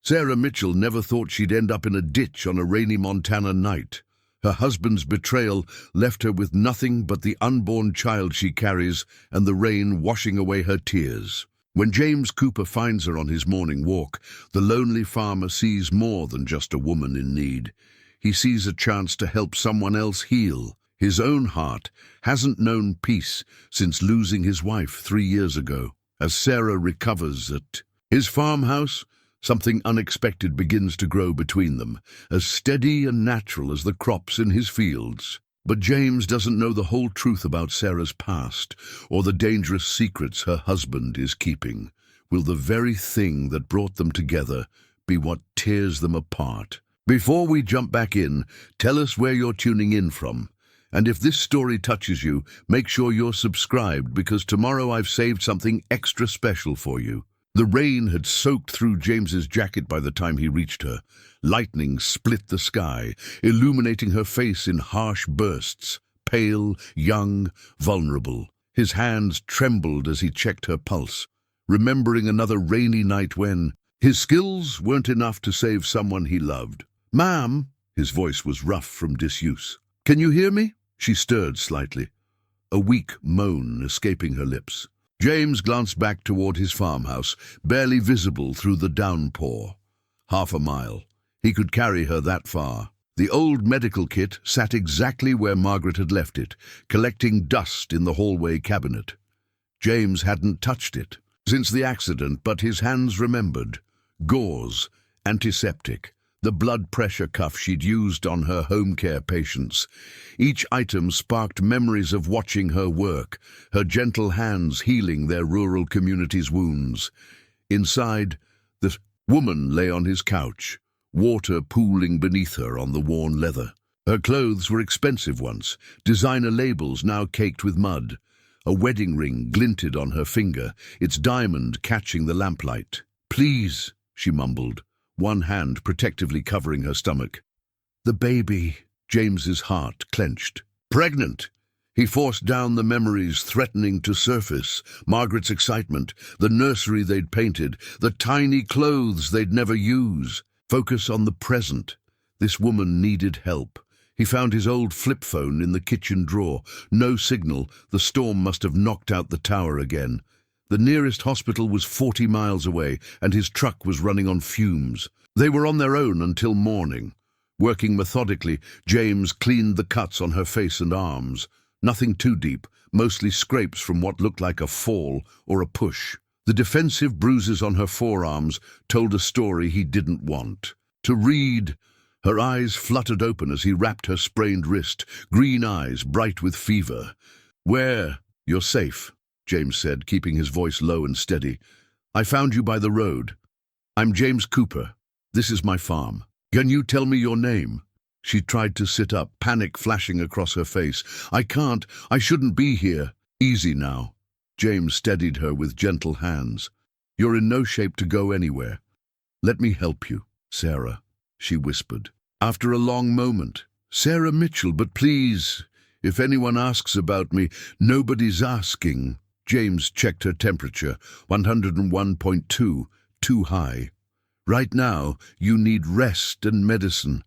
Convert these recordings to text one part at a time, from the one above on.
Sarah Mitchell never thought she'd end up in a ditch on a rainy Montana night. Her husband's betrayal left her with nothing but the unborn child she carries and the rain washing away her tears. When James Cooper finds her on his morning walk, the lonely farmer sees more than just a woman in need. He sees a chance to help someone else heal. His own heart hasn't known peace since losing his wife 3 years ago. As Sarah recovers at his farmhouse, something unexpected begins to grow between them, as steady and natural as the crops in his fields. But James doesn't know the whole truth about Sarah's past, or the dangerous secrets her husband is keeping. Will the very thing that brought them together be what tears them apart? Before we jump back in, tell us where you're tuning in from. And if this story touches you, make sure you're subscribed, because tomorrow I've saved something extra special for you. The rain had soaked through James's jacket by the time he reached her. Lightning split the sky, illuminating her face in harsh bursts, pale, young, vulnerable. His hands trembled as he checked her pulse, remembering another rainy night when his skills weren't enough to save someone he loved. "Ma'am," his voice was rough from disuse. "Can you hear me?" She stirred slightly, a weak moan escaping her lips. James glanced back toward his farmhouse, barely visible through the downpour. 1/2 mile. He could carry her that far. The old medical kit sat exactly where Margaret had left it, collecting dust in the hallway cabinet. James hadn't touched it since the accident, but his hands remembered. Gauze, antiseptic, the blood pressure cuff she'd used on her home care patients. Each item sparked memories of watching her work, her gentle hands healing their rural community's wounds. Inside, the woman lay on his couch, water pooling beneath her on the worn leather. Her clothes were expensive once, designer labels now caked with mud. A wedding ring glinted on her finger, its diamond catching the lamplight. "Please," she mumbled, one hand protectively covering her stomach. "The baby." James's heart clenched. "Pregnant!" He forced down the memories threatening to surface. Margaret's excitement, the nursery they'd painted, the tiny clothes they'd never use. Focus on the present. This woman needed help. He found his old flip phone in the kitchen drawer. No signal. The storm must have knocked out the tower again. The nearest hospital was 40 miles away, and his truck was running on fumes. They were on their own until morning. Working methodically, James cleaned the cuts on her face and arms. Nothing too deep, mostly scrapes from what looked like a fall or a push. The defensive bruises on her forearms told a story he didn't want to read. Her eyes fluttered open as he wrapped her sprained wrist, green eyes bright with fever. "Where? You're safe," James said, keeping his voice low and steady. "I found you by the road. I'm James Cooper. This is my farm. Can you tell me your name?" She tried to sit up, panic flashing across her face. "I can't. I shouldn't be here." "Easy now." James steadied her with gentle hands. "You're in no shape to go anywhere. Let me help you, Sarah," she whispered. After a long moment, "Sarah Mitchell, but please, if anyone asks about me, nobody's asking." James checked her temperature, 101.2, too high. "Right now, you need rest and medicine.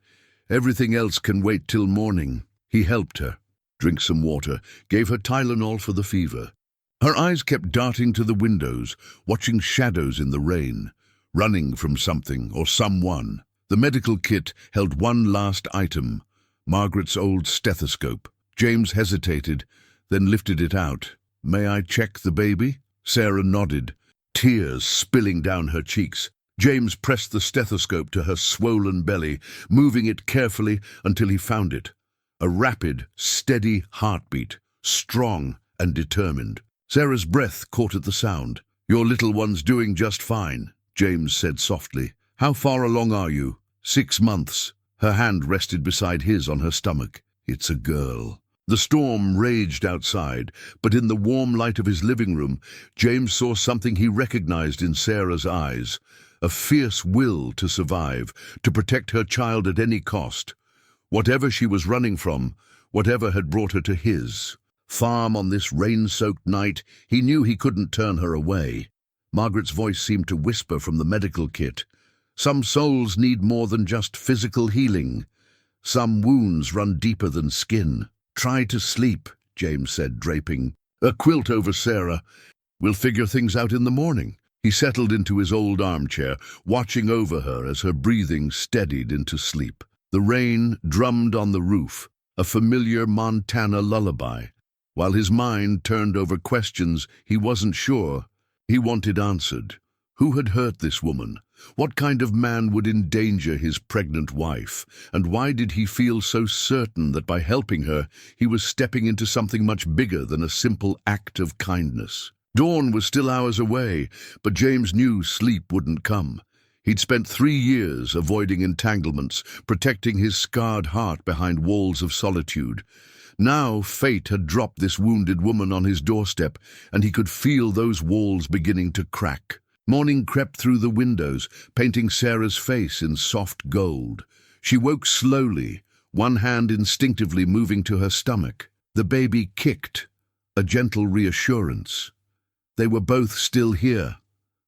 Everything else can wait till morning." He helped her. Drink some water, gave her Tylenol for the fever. Her eyes kept darting to the windows, watching shadows in the rain, running from something or someone. The medical kit held one last item, Margaret's old stethoscope. James hesitated, then lifted it out. "May I check the baby?" Sarah nodded, tears spilling down her cheeks. James pressed the stethoscope to her swollen belly, moving it carefully until he found it. A rapid, steady heartbeat, strong and determined. Sarah's breath caught at the sound. "Your little one's doing just fine," James said softly. "How far along are you?" 6 months. Her hand rested beside his on her stomach. "It's a girl." The storm raged outside, but in the warm light of his living room, James saw something he recognized in Sarah's eyes. A fierce will to survive, to protect her child at any cost. Whatever she was running from, whatever had brought her to his farm on this rain-soaked night, he knew he couldn't turn her away. Margaret's voice seemed to whisper from the medical kit. Some souls need more than just physical healing. Some wounds run deeper than skin. Try to sleep, James said, draping a quilt over Sarah. We'll figure things out in the morning. He settled into his old armchair, watching over her as her breathing steadied into sleep. The rain drummed on the roof, a familiar Montana lullaby. While his mind turned over questions he wasn't sure, he wanted answered. Who had hurt this woman? What kind of man would endanger his pregnant wife? And why did he feel so certain that by helping her, he was stepping into something much bigger than a simple act of kindness? Dawn was still hours away, but James knew sleep wouldn't come. He'd spent 3 years avoiding entanglements, protecting his scarred heart behind walls of solitude. Now fate had dropped this wounded woman on his doorstep, and he could feel those walls beginning to crack. Morning crept through the windows, painting Sarah's face in soft gold. She woke slowly, one hand instinctively moving to her stomach. The baby kicked, a gentle reassurance. They were both still here,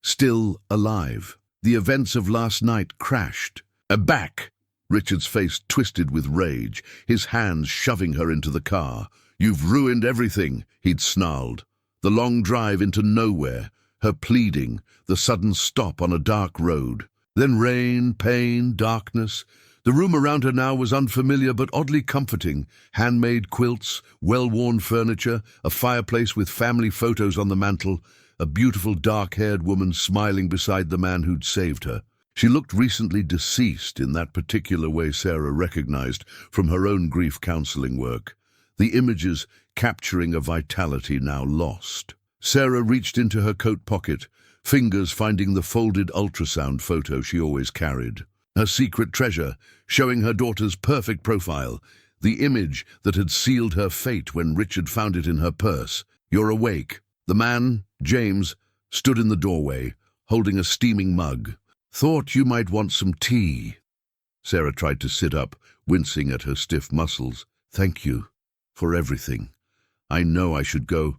still alive. The events of last night crashed. Back! Richard's face twisted with rage, his hands shoving her into the car. You've ruined everything, he'd snarled. The long drive into nowhere, her pleading, the sudden stop on a dark road. Then rain, pain, darkness. The room around her now was unfamiliar but oddly comforting. Handmade quilts, well-worn furniture, a fireplace with family photos on the mantel, a beautiful dark-haired woman smiling beside the man who'd saved her. She looked recently deceased in that particular way Sarah recognized from her own grief counseling work, the images capturing a vitality now lost. Sarah reached into her coat pocket, fingers finding the folded ultrasound photo she always carried. Her secret treasure, showing her daughter's perfect profile, the image that had sealed her fate when Richard found it in her purse. You're awake. The man, James, stood in the doorway, holding a steaming mug. Thought you might want some tea. Sarah tried to sit up, wincing at her stiff muscles. Thank you for everything. I know I should go.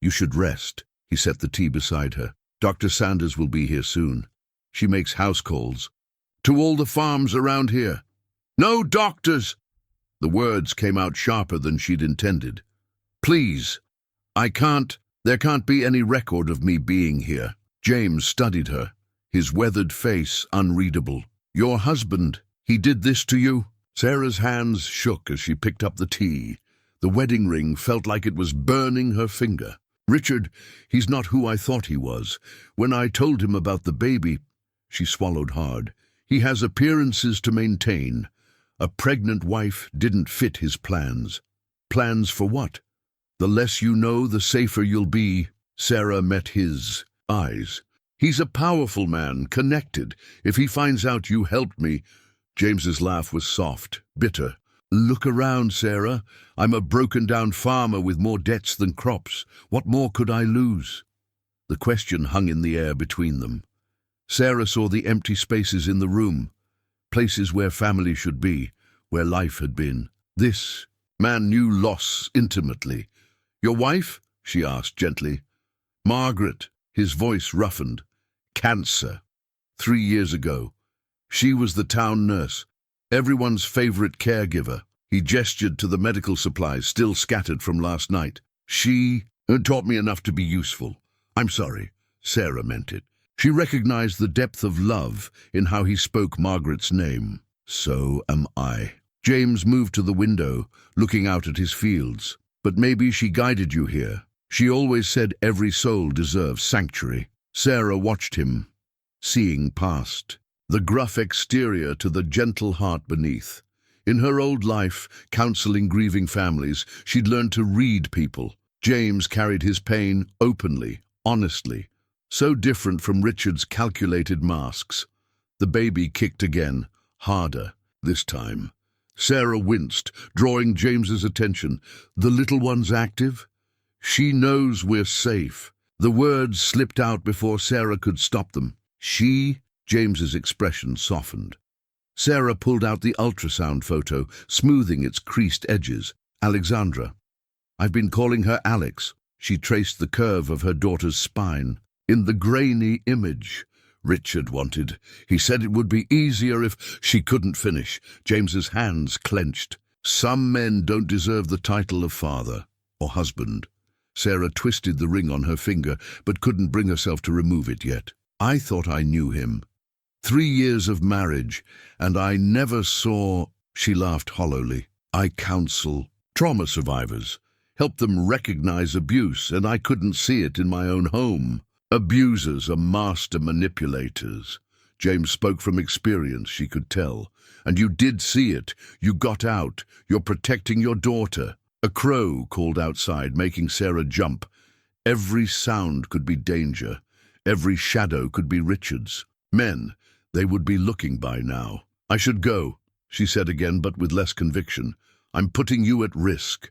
You should rest. He set the tea beside her. Dr. Sanders will be here soon. She makes house calls. To all the farms around here. No doctors! The words came out sharper than she'd intended. Please, there can't be any record of me being here. James studied her, his weathered face unreadable. Your husband, he did this to you? Sarah's hands shook as she picked up the tea. The wedding ring felt like it was burning her finger. Richard, he's not who I thought he was. When I told him about the baby, she swallowed hard. He has appearances to maintain. A pregnant wife didn't fit his plans. Plans for what? The less you know, the safer you'll be. Sarah met his eyes. He's a powerful man, connected. If he finds out you helped me... James's laugh was soft, bitter. Look around, Sarah. I'm a broken-down farmer with more debts than crops. What more could I lose? The question hung in the air between them. Sarah saw the empty spaces in the room, places where family should be, where life had been. This man knew loss intimately. Your wife? She asked gently. Margaret, his voice roughened. Cancer. 3 years ago. She was the town nurse, everyone's favorite caregiver. He gestured to the medical supplies still scattered from last night. She taught me enough to be useful. I'm sorry. Sarah meant it. She recognized the depth of love in how he spoke Margaret's name. So am I. James moved to the window, looking out at his fields. But maybe she guided you here. She always said every soul deserves sanctuary. Sarah watched him, seeing past the gruff exterior to the gentle heart beneath. In her old life, counseling grieving families, she'd learned to read people. James carried his pain openly, honestly. So different from Richard's calculated masks. The baby kicked again, harder, this time. Sarah winced, drawing James's attention. The little one's active? She knows we're safe. The words slipped out before Sarah could stop them. She? James's expression softened. Sarah pulled out the ultrasound photo, smoothing its creased edges. Alexandra. I've been calling her Alex. She traced the curve of her daughter's spine. In the grainy image, Richard wanted. He said it would be easier if she couldn't finish. James's hands clenched. Some men don't deserve the title of father or husband. Sarah twisted the ring on her finger, but couldn't bring herself to remove it yet. I thought I knew him. 3 years of marriage, and I never saw... She laughed hollowly. I counsel trauma survivors, help them recognize abuse, and I couldn't see it in my own home. Abusers are master manipulators. James spoke from experience, she could tell. And you did see it. You got out. You're protecting your daughter. A crow called outside, making Sarah jump. Every sound could be danger. Every shadow could be Richard's. Men, they would be looking by now. I should go, she said again, but with less conviction. I'm putting you at risk.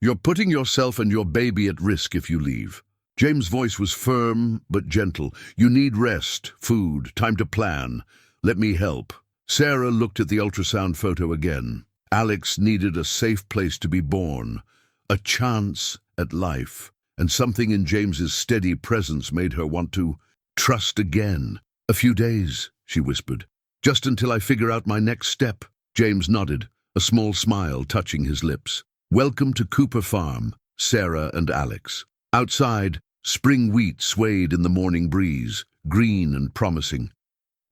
You're putting yourself and your baby at risk if you leave. James' voice was firm but gentle. You need rest, food, time to plan. Let me help. Sarah looked at the ultrasound photo again. Alex needed a safe place to be born, a chance at life, and something in James's steady presence made her want to trust again. A few days, she whispered, just until I figure out my next step. James nodded, a small smile touching his lips. Welcome to Cooper Farm, Sarah and Alex. Outside, spring wheat swayed in the morning breeze, green and promising.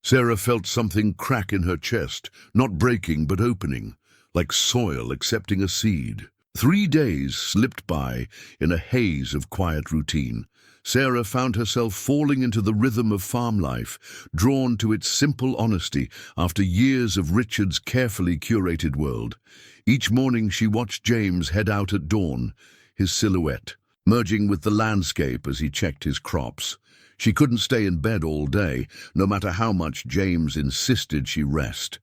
Sarah felt something crack in her chest, not breaking but opening, like soil accepting a seed. 3 days slipped by in a haze of quiet routine. Sarah found herself falling into the rhythm of farm life, drawn to its simple honesty after years of Richard's carefully curated world. Each morning she watched James head out at dawn, his silhouette, merging with the landscape as he checked his crops. She couldn't stay in bed all day, no matter how much James insisted she rest.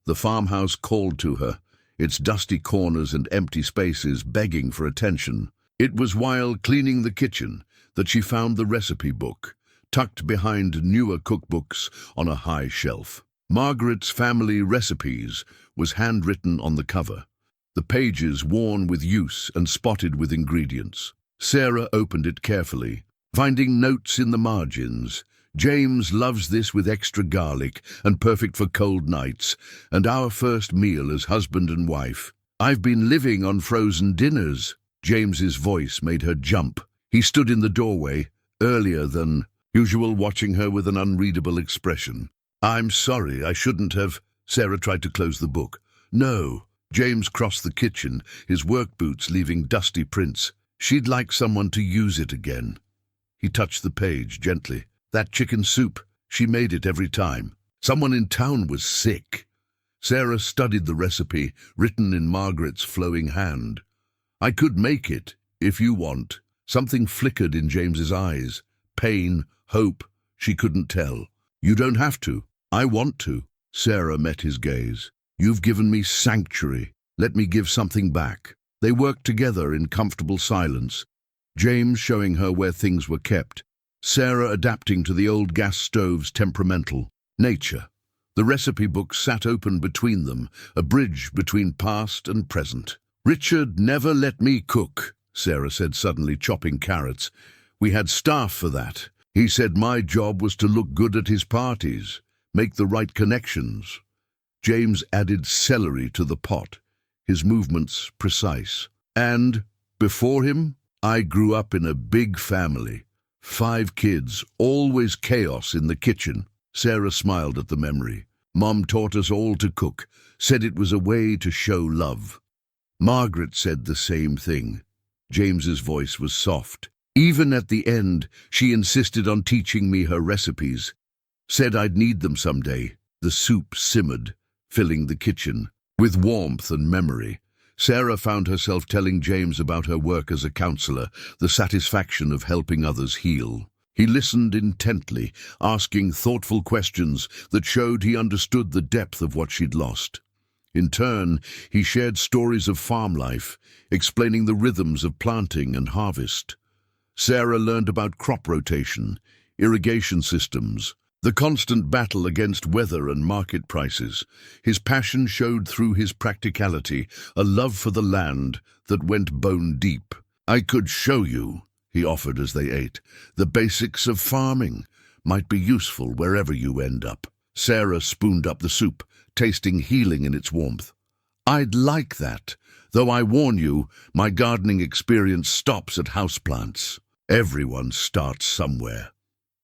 The farmhouse called to her, its dusty corners and empty spaces begging for attention. It was while cleaning the kitchen that she found the recipe book, tucked behind newer cookbooks on a high shelf. Margaret's Family Recipes was handwritten on the cover, the pages worn with use and spotted with ingredients. Sarah opened it carefully, finding notes in the margins. James loves this with extra garlic and perfect for cold nights, and our first meal as husband and wife. I've been living on frozen dinners. James's voice made her jump. He stood in the doorway, earlier than usual, watching her with an unreadable expression. I'm sorry, I shouldn't have... Sarah tried to close the book. No. James crossed the kitchen, his work boots leaving dusty prints. She'd like someone to use it again. He touched the page gently. That chicken soup, she made it every time. Someone in town was sick. Sarah studied the recipe, written in Margaret's flowing hand. I could make it, if you want. Something flickered in James's eyes. Pain, hope, she couldn't tell. You don't have to. I want to. Sarah met his gaze. You've given me sanctuary. Let me give something back. They worked together in comfortable silence. James showing her where things were kept. Sarah adapting to the old gas stove's temperamental nature. The recipe book sat open between them, a bridge between past and present. Richard never let me cook, Sarah said suddenly, chopping carrots. We had staff for that. He said my job was to look good at his parties, make the right connections. James added celery to the pot, his movements precise. And, before him, I grew up in a big family. 5 kids, always chaos in the kitchen. Sarah smiled at the memory. Mom taught us all to cook, said it was a way to show love. Margaret said the same thing. James's voice was soft. Even at the end, she insisted on teaching me her recipes. Said I'd need them someday. The soup simmered, filling the kitchen, with warmth and memory. Sarah found herself telling James about her work as a counselor, the satisfaction of helping others heal. He listened intently, asking thoughtful questions that showed he understood the depth of what she'd lost. In turn, he shared stories of farm life, explaining the rhythms of planting and harvest. Sarah learned about crop rotation, irrigation systems, the constant battle against weather and market prices. His passion showed through his practicality, a love for the land that went bone deep. I could show you, he offered as they ate, the basics of farming, might be useful wherever you end up. Sarah spooned up the soup, tasting healing in its warmth. I'd like that, though I warn you, my gardening experience stops at houseplants. Everyone starts somewhere.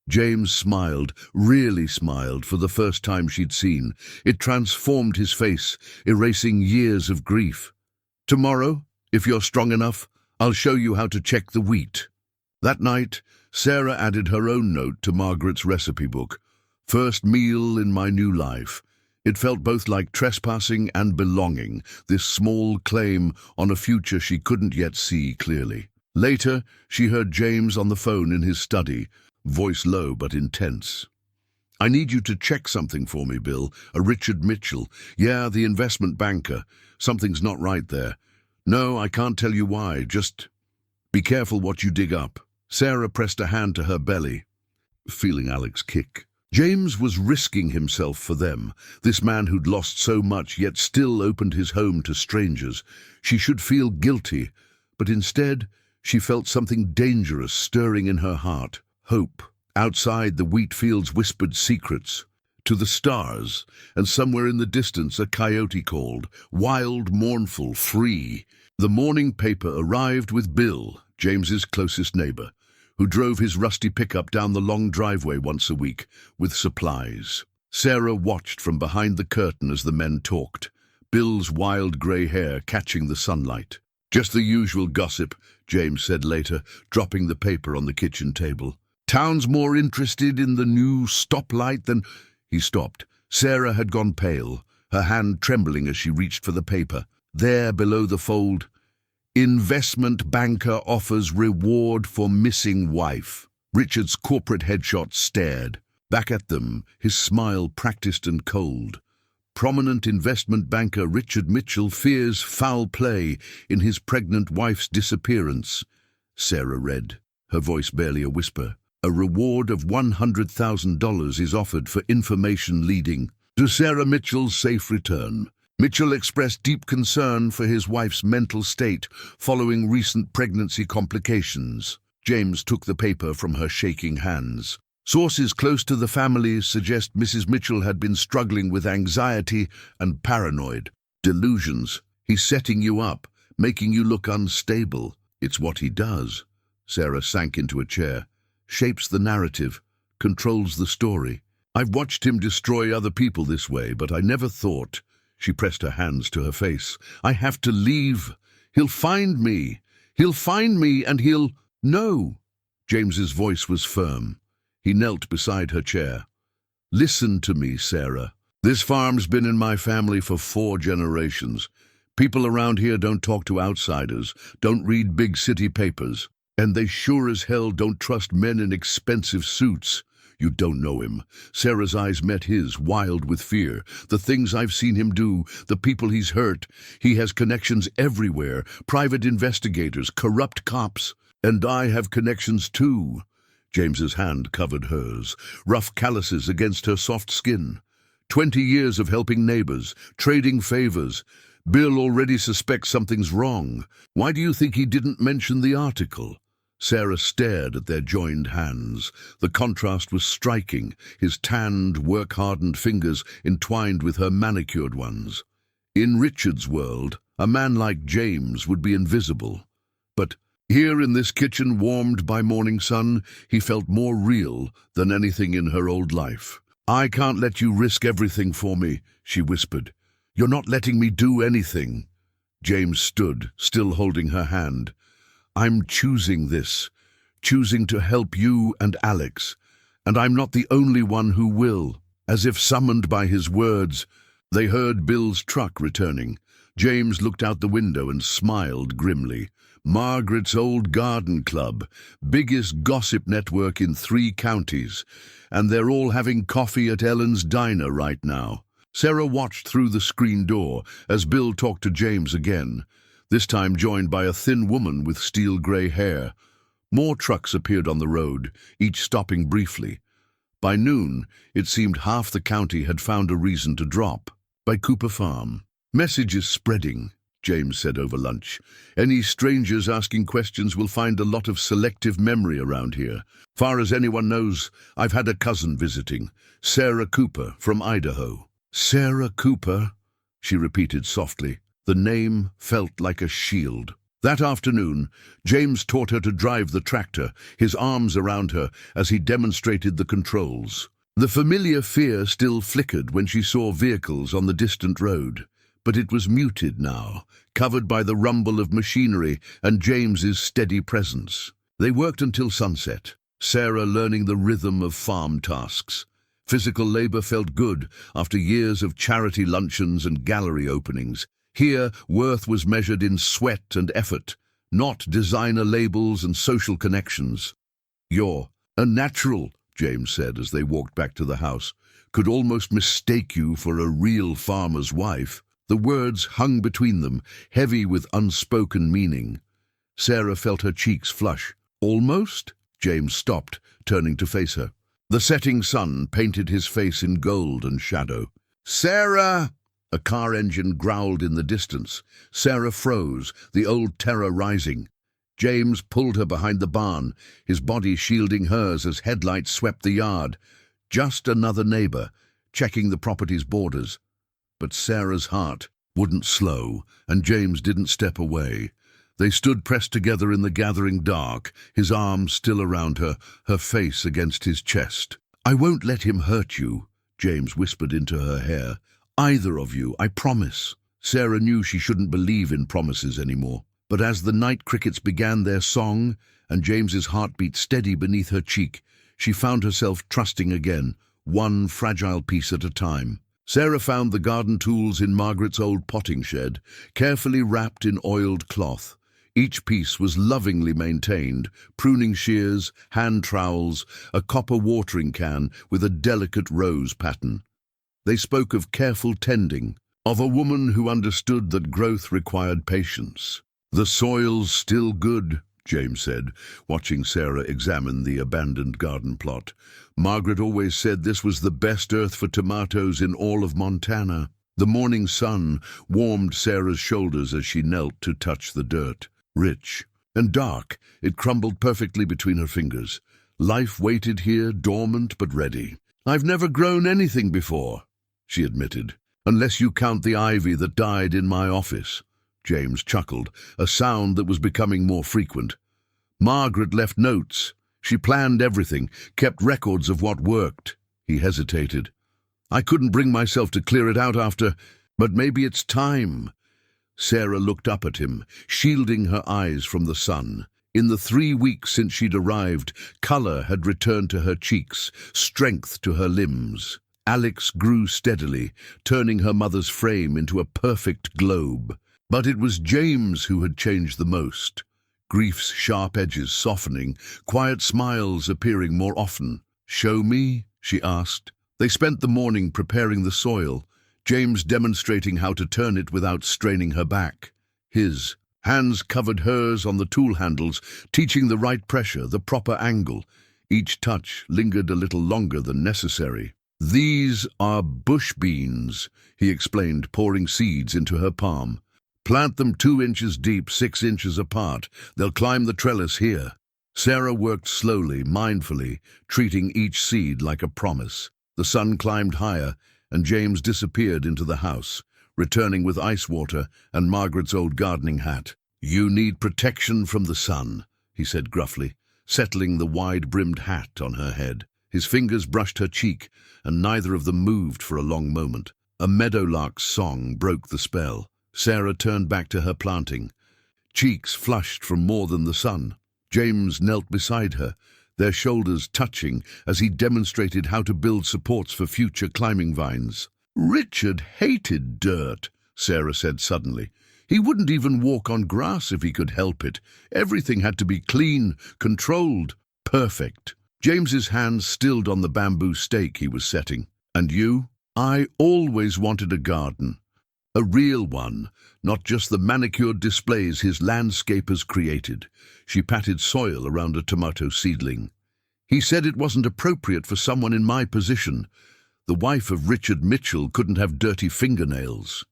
James smiled, really smiled, for the first time she'd seen. It transformed his face, erasing years of grief. Tomorrow, if you're strong enough, I'll show you how to check the wheat. That night, Sarah added her own note to Margaret's recipe book. First meal in my new life. It felt both like trespassing and belonging, this small claim on a future she couldn't yet see clearly. Later, she heard James on the phone in his study, voice low but intense. I need you to check something for me, Bill. A Richard Mitchell. Yeah, the investment banker. Something's not right there. No, I can't tell you why. Just be careful what you dig up. Sarah pressed a hand to her belly, feeling Alex kick. James was risking himself for them, this man who'd lost so much yet still opened his home to strangers. She should feel guilty, but instead she felt something dangerous stirring in her heart. Hope. Outside, the wheat fields whispered secrets to the stars, and somewhere in the distance a coyote called, wild, mournful, free. The morning paper arrived with Bill, James's closest neighbor, who drove his rusty pickup down the long driveway once a week with supplies. Sarah watched from behind the curtain as the men talked, Bill's wild grey hair catching the sunlight. Just the usual gossip, James said later, dropping the paper on the kitchen table. Town's more interested in the new stoplight than... He stopped. Sarah had gone pale, her hand trembling as she reached for the paper. There, below the fold, investment banker offers reward for missing wife. Richard's corporate headshot stared. Back at them, his smile practiced and cold. Prominent investment banker Richard Mitchell fears foul play in his pregnant wife's disappearance. Sarah read, her voice barely a whisper. A reward of $100,000 is offered for information leading to Sarah Mitchell's safe return. Mitchell expressed deep concern for his wife's mental state following recent pregnancy complications. James took the paper from her shaking hands. Sources close to the family suggest Mrs. Mitchell had been struggling with anxiety and paranoid delusions. He's setting you up, making you look unstable. It's what he does. Sarah sank into a chair. Shapes the narrative, controls the story. I've watched him destroy other people this way, but I never thought... She pressed her hands to her face. I have to leave. He'll find me. He'll find me and he'll... No. James's voice was firm. He knelt beside her chair. Listen to me, Sarah. This farm's been in my family for 4 generations. People around here don't talk to outsiders, don't read big city papers. And they sure as hell don't trust men in expensive suits. You don't know him. Sarah's eyes met his, wild with fear. The things I've seen him do, the people he's hurt. He has connections everywhere. Private investigators, corrupt cops. And I have connections too. James's hand covered hers, rough calluses against her soft skin. 20 years of helping neighbors, trading favors. Bill already suspects something's wrong. Why do you think he didn't mention the article? Sarah stared at their joined hands. The contrast was striking, his tanned, work-hardened fingers entwined with her manicured ones. In Richard's world, a man like James would be invisible. But here in this kitchen warmed by morning sun, he felt more real than anything in her old life. I can't let you risk everything for me, she whispered. You're not letting me do anything. James stood, still holding her hand. I'm choosing this, choosing to help you and Alex, and I'm not the only one who will. As if summoned by his words, they heard Bill's truck returning. James looked out the window and smiled grimly. Margaret's old garden club, biggest gossip network in 3 counties, and they're all having coffee at Ellen's diner right now. Sarah watched through the screen door as Bill talked to James again, this time joined by a thin woman with steel-grey hair. More trucks appeared on the road, each stopping briefly. By noon, it seemed half the county had found a reason to drop. By Cooper Farm. Messages spreading. James said over lunch. "Any strangers asking questions will find a lot of selective memory around here. Far as anyone knows, I've had a cousin visiting, Sarah Cooper from Idaho." "Sarah Cooper?" she repeated softly. The name felt like a shield. That afternoon, James taught her to drive the tractor, his arms around her as he demonstrated the controls. The familiar fear still flickered when she saw vehicles on the distant road, but it was muted now, covered by the rumble of machinery and James's steady presence. They worked until sunset, Sarah learning the rhythm of farm tasks. Physical labor felt good after years of charity luncheons and gallery openings. Here, worth was measured in sweat and effort, not designer labels and social connections. "You're a natural," James said as they walked back to the house. "Could almost mistake you for a real farmer's wife." The words hung between them, heavy with unspoken meaning. Sarah felt her cheeks flush. "Almost?" James stopped, turning to face her. The setting sun painted his face in gold and shadow. "Sarah!" A car engine growled in the distance. Sarah froze, the old terror rising. James pulled her behind the barn, his body shielding hers as headlights swept the yard. Just another neighbor, checking the property's borders. But Sarah's heart wouldn't slow, and James didn't step away. They stood pressed together in the gathering dark, his arms still around her, her face against his chest. "I won't let him hurt you," James whispered into her hair. "Either of you, I promise." Sarah knew she shouldn't believe in promises anymore. But as the night crickets began their song, and James's heartbeat steady beneath her cheek, she found herself trusting again, one fragile piece at a time. Sarah found the garden tools in Margaret's old potting shed, carefully wrapped in oiled cloth. Each piece was lovingly maintained, pruning shears, hand trowels, a copper watering can with a delicate rose pattern. They spoke of careful tending, of a woman who understood that growth required patience. "The soil's still good," James said, watching Sarah examine the abandoned garden plot. "Margaret always said this was the best earth for tomatoes in all of Montana." The morning sun warmed Sarah's shoulders as she knelt to touch the dirt. Rich and dark, it crumbled perfectly between her fingers. Life waited here, dormant but ready. "I've never grown anything before," she admitted, "unless you count the ivy that died in my office." James chuckled, a sound that was becoming more frequent. "Margaret left notes. She planned everything, kept records of what worked." He hesitated. "I couldn't bring myself to clear it out after, but maybe it's time." Sarah looked up at him, shielding her eyes from the sun. In the 3 weeks since she'd arrived, color had returned to her cheeks, strength to her limbs. Alex grew steadily, turning her mother's frame into a perfect globe. But it was James who had changed the most. Grief's sharp edges softening, quiet smiles appearing more often. "Show me?" she asked. They spent the morning preparing the soil, James demonstrating how to turn it without straining her back. His hands covered hers on the tool handles, teaching the right pressure, the proper angle. Each touch lingered a little longer than necessary. "These are bush beans," he explained, pouring seeds into her palm. "Plant them 2 inches deep, 6 inches apart. They'll climb the trellis here." Sarah worked slowly, mindfully, treating each seed like a promise. The sun climbed higher, and James disappeared into the house, returning with ice water and Margaret's old gardening hat. "You need protection from the sun," he said gruffly, settling the wide-brimmed hat on her head. His fingers brushed her cheek, and neither of them moved for a long moment. A meadowlark's song broke the spell. Sarah turned back to her planting, cheeks flushed from more than the sun. James knelt beside her, their shoulders touching as he demonstrated how to build supports for future climbing vines. "Richard hated dirt," Sarah said suddenly. "He wouldn't even walk on grass if he could help it. Everything had to be clean, controlled, perfect." James's hands stilled on the bamboo stake he was setting. "And you?" "I always wanted a garden. A real one, not just the manicured displays his landscapers created." She patted soil around a tomato seedling. "He said it wasn't appropriate for someone in my position. The wife of Richard Mitchell couldn't have dirty fingernails."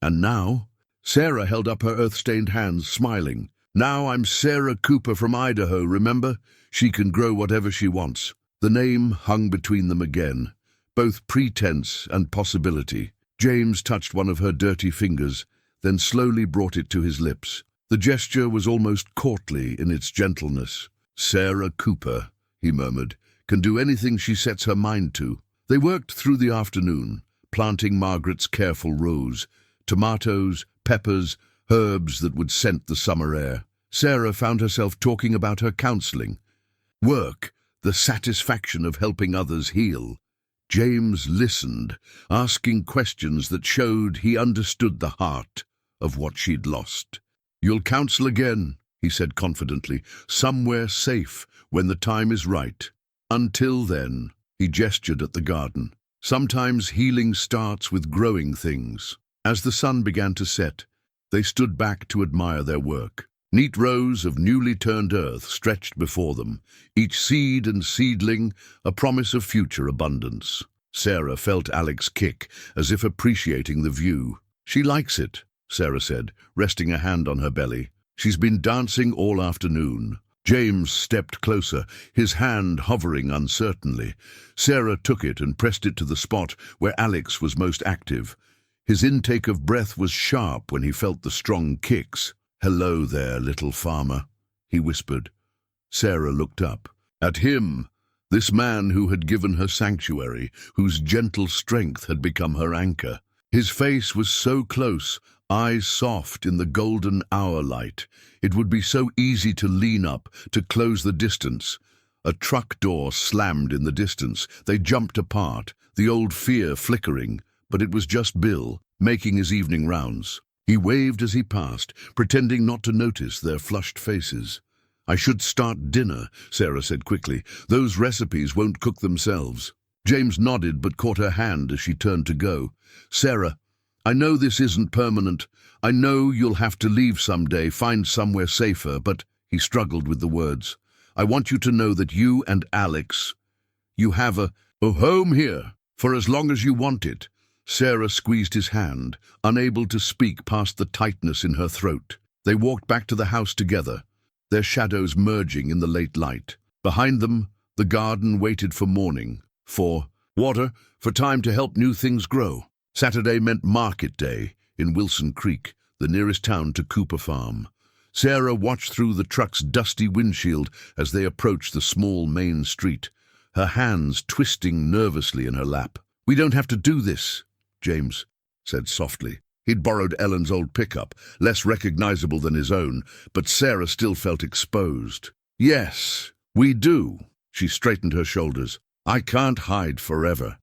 "And now?" Sarah held up her earth-stained hands, smiling. "Now I'm Sarah Cooper from Idaho, remember? She can grow whatever she wants." The name hung between them again, both pretense and possibility. James touched one of her dirty fingers, then slowly brought it to his lips. The gesture was almost courtly in its gentleness. "Sarah Cooper," he murmured, "can do anything she sets her mind to." They worked through the afternoon, planting Margaret's careful rows, tomatoes, peppers, herbs that would scent the summer air. Sarah found herself talking about her counseling, work, the satisfaction of helping others heal. James listened, asking questions that showed he understood the heart of what she'd lost. "You'll counsel again," he said confidently, "somewhere safe when the time is right. Until then," he gestured at the garden. "Sometimes healing starts with growing things." As the sun began to set, they stood back to admire their work. Neat rows of newly turned earth stretched before them, each seed and seedling a promise of future abundance. Sarah felt Alex kick, as if appreciating the view. "She likes it," Sarah said, resting a hand on her belly. "She's been dancing all afternoon." James stepped closer, his hand hovering uncertainly. Sarah took it and pressed it to the spot where Alex was most active. His intake of breath was sharp when he felt the strong kicks. "Hello there, little farmer," he whispered. Sarah looked up. At him, this man who had given her sanctuary, whose gentle strength had become her anchor. His face was so close, eyes soft in the golden hour light. It would be so easy to lean up, to close the distance. A truck door slammed in the distance. They jumped apart, the old fear flickering, but it was just Bill, making his evening rounds. He waved as he passed, pretending not to notice their flushed faces. "I should start dinner," Sarah said quickly. "Those recipes won't cook themselves." James nodded but caught her hand as she turned to go. "Sarah, I know this isn't permanent. I know you'll have to leave someday, find somewhere safer, but," he struggled with the words, "I want you to know that you and Alex, you have a home here, for as long as you want it." Sarah squeezed his hand, unable to speak past the tightness in her throat. They walked back to the house together, their shadows merging in the late light. Behind them, the garden waited for morning, for water, for time to help new things grow. Saturday meant market day in Wilson Creek, the nearest town to Cooper Farm. Sarah watched through the truck's dusty windshield as they approached the small main street, her hands twisting nervously in her lap. "We don't have to do this," James said softly. He'd borrowed Ellen's old pickup, less recognizable than his own, but Sarah still felt exposed. "Yes, we do." She straightened her shoulders. "I can't hide forever.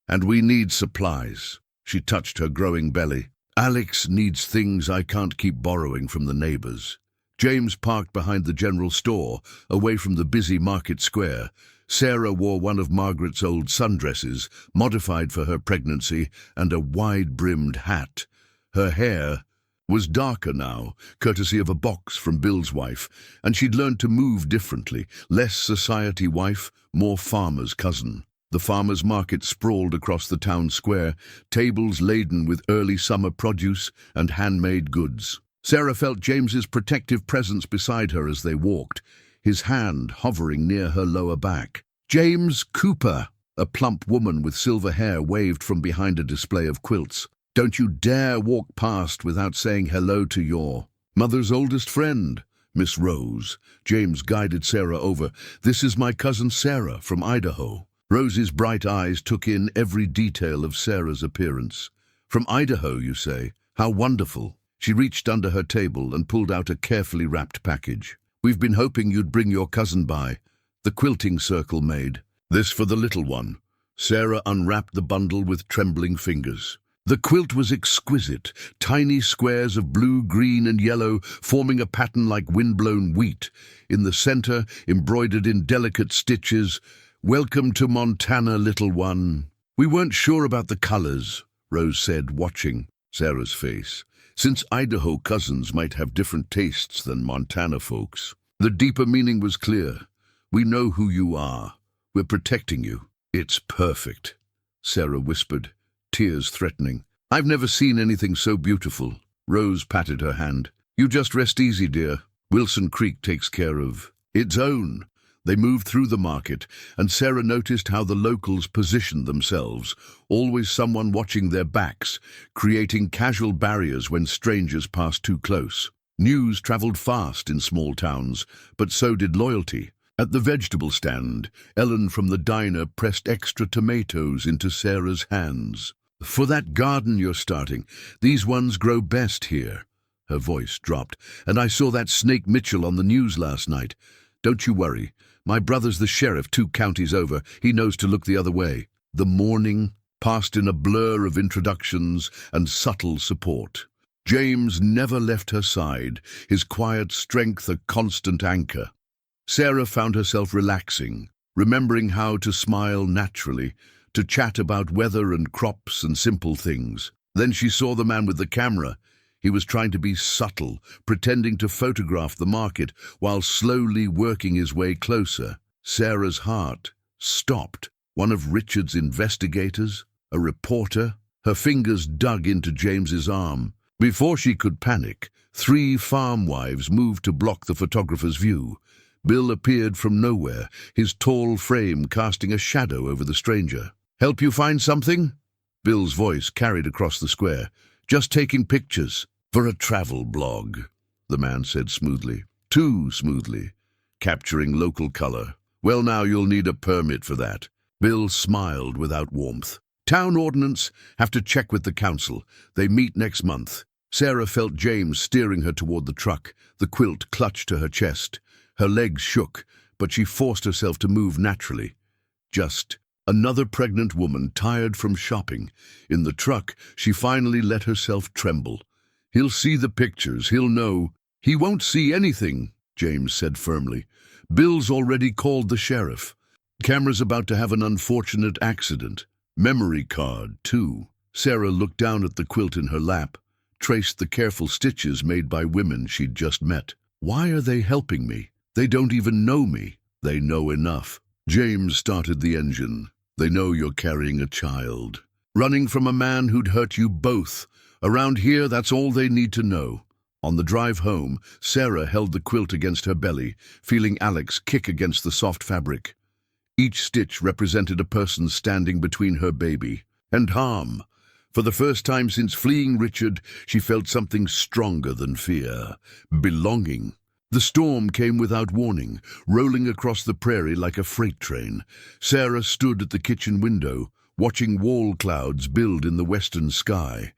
And we need supplies." She touched her growing belly. "Alex needs things I can't keep borrowing from the neighbors." James parked behind the general store, away from the busy market square. Sarah wore one of Margaret's old sundresses, modified for her pregnancy, and a wide-brimmed hat. Her hair was darker now, courtesy of a box from Bill's wife, and she'd learned to move differently, less society wife, more farmer's cousin. The farmer's market sprawled across the town square, tables laden with early summer produce and handmade goods. Sarah felt James's protective presence beside her as they walked, his hand hovering near her lower back. "James Cooper," a plump woman with silver hair waved from behind a display of quilts. "Don't you dare walk past without saying hello to your mother's oldest friend, Miss Rose." James guided Sarah over. "This is my cousin Sarah from Idaho." Rose's bright eyes took in every detail of Sarah's appearance. "From Idaho, you say? How wonderful." She reached under her table and pulled out a carefully wrapped package. "We've been hoping you'd bring your cousin by. The quilting circle made. This for the little one." Sarah unwrapped the bundle with trembling fingers. The quilt was exquisite, tiny squares of blue, green, and yellow forming a pattern like wind-blown wheat. In the center, embroidered in delicate stitches, "Welcome to Montana, little one." "We weren't sure about the colors," Rose said, watching Sarah's face, "since Idaho cousins might have different tastes than Montana folks." The deeper meaning was clear. "We know who you are. We're protecting you." "It's perfect," Sarah whispered, tears threatening. "I've never seen anything so beautiful." Rose patted her hand. You just rest easy, dear. Wilson Creek takes care of its own. They moved through the market, and Sarah noticed how the locals positioned themselves, always someone watching their backs, creating casual barriers when strangers passed too close. News traveled fast in small towns, but so did loyalty. At the vegetable stand, Ellen from the diner pressed extra tomatoes into Sarah's hands. For that garden you're starting, these ones grow best here. Her voice dropped. And I saw that Snake Mitchell on the news last night. Don't you worry. My brother's the sheriff 2 counties over. He knows to look the other way. The morning passed in a blur of introductions and subtle support. James never left her side, his quiet strength a constant anchor. Sarah found herself relaxing, remembering how to smile naturally, to chat about weather and crops and simple things. Then she saw the man with the camera. He was trying to be subtle, pretending to photograph the market while slowly working his way closer. Sarah's heart stopped. One of Richard's investigators? A reporter? Her fingers dug into James's arm. Before she could panic, 3 farm wives moved to block the photographer's view. Bill appeared from nowhere, his tall frame casting a shadow over the stranger. Help you find something? Bill's voice carried across the square. Just taking pictures. For a travel blog, the man said smoothly. Too smoothly. Capturing local color. Well, now you'll need a permit for that. Bill smiled without warmth. Town ordinance, have to check with the council. They meet next month. Sarah felt James steering her toward the truck, the quilt clutched to her chest. Her legs shook, but she forced herself to move naturally. Just another pregnant woman tired from shopping. In the truck, she finally let herself tremble. He'll see the pictures, he'll know. He won't see anything, James said firmly. Bill's already called the sheriff. Camera's about to have an unfortunate accident. Memory card, too. Sarah looked down at the quilt in her lap, traced the careful stitches made by women she'd just met. Why are they helping me? They don't even know me. They know enough. James started the engine. They know you're carrying a child. Running from a man who'd hurt you both. Around here, that's all they need to know. On the drive home, Sarah held the quilt against her belly, feeling Alex kick against the soft fabric. Each stitch represented a person standing between her baby and harm. For the first time since fleeing Richard, she felt something stronger than fear. Belonging. The storm came without warning, rolling across the prairie like a freight train. Sarah stood at the kitchen window, watching wall clouds build in the western sky.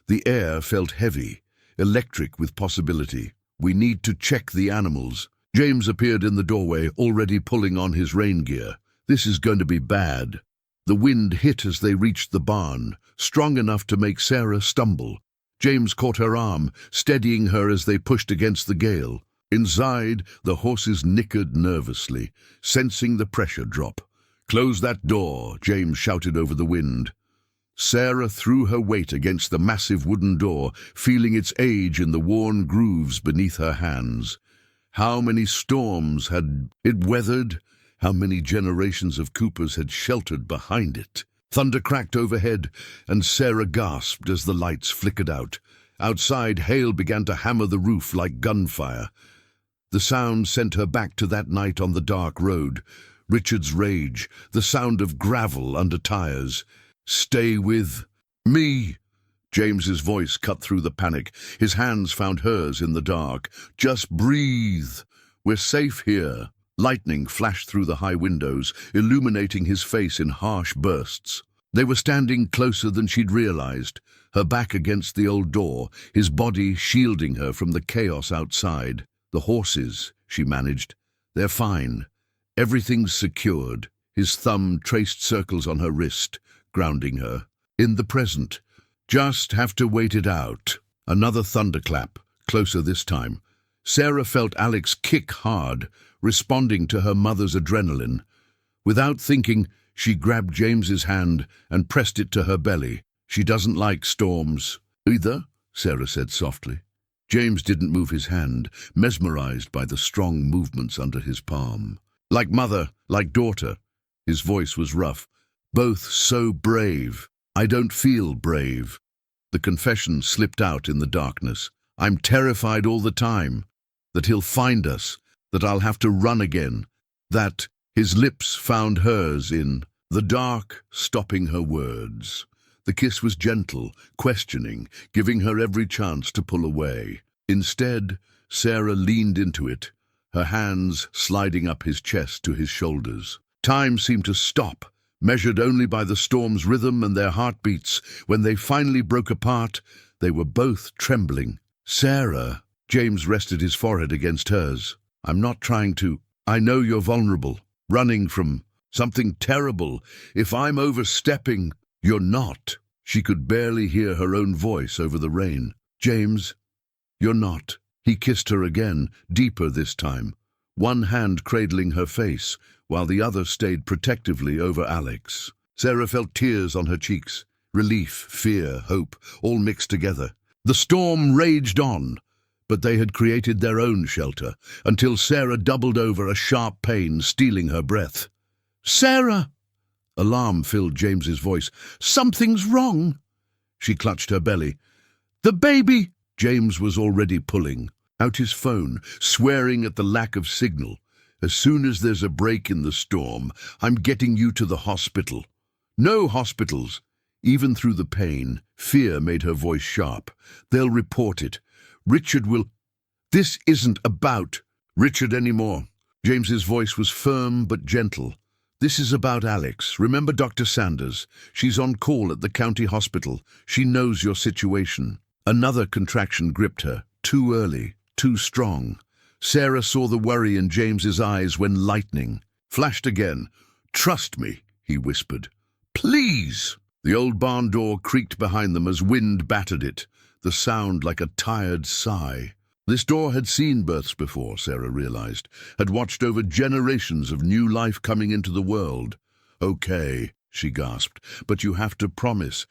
The air felt heavy, electric with possibility. We need to check the animals. James appeared in the doorway, already pulling on his rain gear. This is going to be bad. The wind hit as they reached the barn, strong enough to make Sarah stumble. James caught her arm, steadying her as they pushed against the gale. Inside, the horses nickered nervously, sensing the pressure drop. "Close that door," James shouted over the wind. Sarah threw her weight against the massive wooden door, feeling its age in the worn grooves beneath her hands. How many storms had it weathered? How many generations of Coopers had sheltered behind it? Thunder cracked overhead, and Sarah gasped as the lights flickered out. Outside, hail began to hammer the roof like gunfire. The sound sent her back to that night on the dark road. Richard's rage, the sound of gravel under tires. "Stay with me." James's voice cut through the panic. His hands found hers in the dark. "Just breathe. We're safe here." Lightning flashed through the high windows, illuminating his face in harsh bursts. They were standing closer than she'd realized, her back against the old door, his body shielding her from the chaos outside. "The horses," she managed. "They're fine. Everything's secured." His thumb traced circles on her wrist, grounding her. "In the present. Just have to wait it out." Another thunderclap, closer this time. Sarah felt Alex kick hard, responding to her mother's adrenaline. Without thinking, she grabbed James's hand and pressed it to her belly. "She doesn't like storms." "Either," Sarah said softly. James didn't move his hand, mesmerized by the strong movements under his palm. "Like mother, like daughter." His voice was rough. "Both so brave." "I don't feel brave." The confession slipped out in the darkness. I'm terrified all the time. That he'll find us. That I'll have to run again. That his lips found hers in the dark, stopping her words. The kiss was gentle, questioning, giving her every chance to pull away. Instead, Sarah leaned into it, her hands sliding up his chest to his shoulders. Time seemed to stop, measured only by the storm's rhythm and their heartbeats. When they finally broke apart, they were both trembling. Sarah, James rested his forehead against hers. I'm not trying to. I know you're vulnerable, running from something terrible. If I'm overstepping, you're not. She could barely hear her own voice over the rain. James, you're not. He kissed her again, deeper this time, one hand cradling her face, while the other stayed protectively over Alex. Sarah felt tears on her cheeks. Relief, fear, hope, all mixed together. The storm raged on, but they had created their own shelter, until Sarah doubled over, a sharp pain stealing her breath. Sarah! Alarm filled James's voice. Something's wrong. She clutched her belly. The baby! James was already pulling out his phone, swearing at the lack of signal. As soon as there's a break in the storm, I'm getting you to the hospital. No hospitals. Even through the pain, fear made her voice sharp. They'll report it. Richard will... This isn't about Richard anymore. James's voice was firm but gentle. This is about Alex. Remember Dr. Sanders? She's on call at the county hospital. She knows your situation. Another contraction gripped her. Too early, too strong. Sarah saw the worry in James's eyes when lightning flashed again. Trust me, he whispered. Please! The old barn door creaked behind them as wind battered it, the sound like a tired sigh. This door had seen births before, Sarah realized, had watched over generations of new life coming into the world. Okay, she gasped, but you have to promise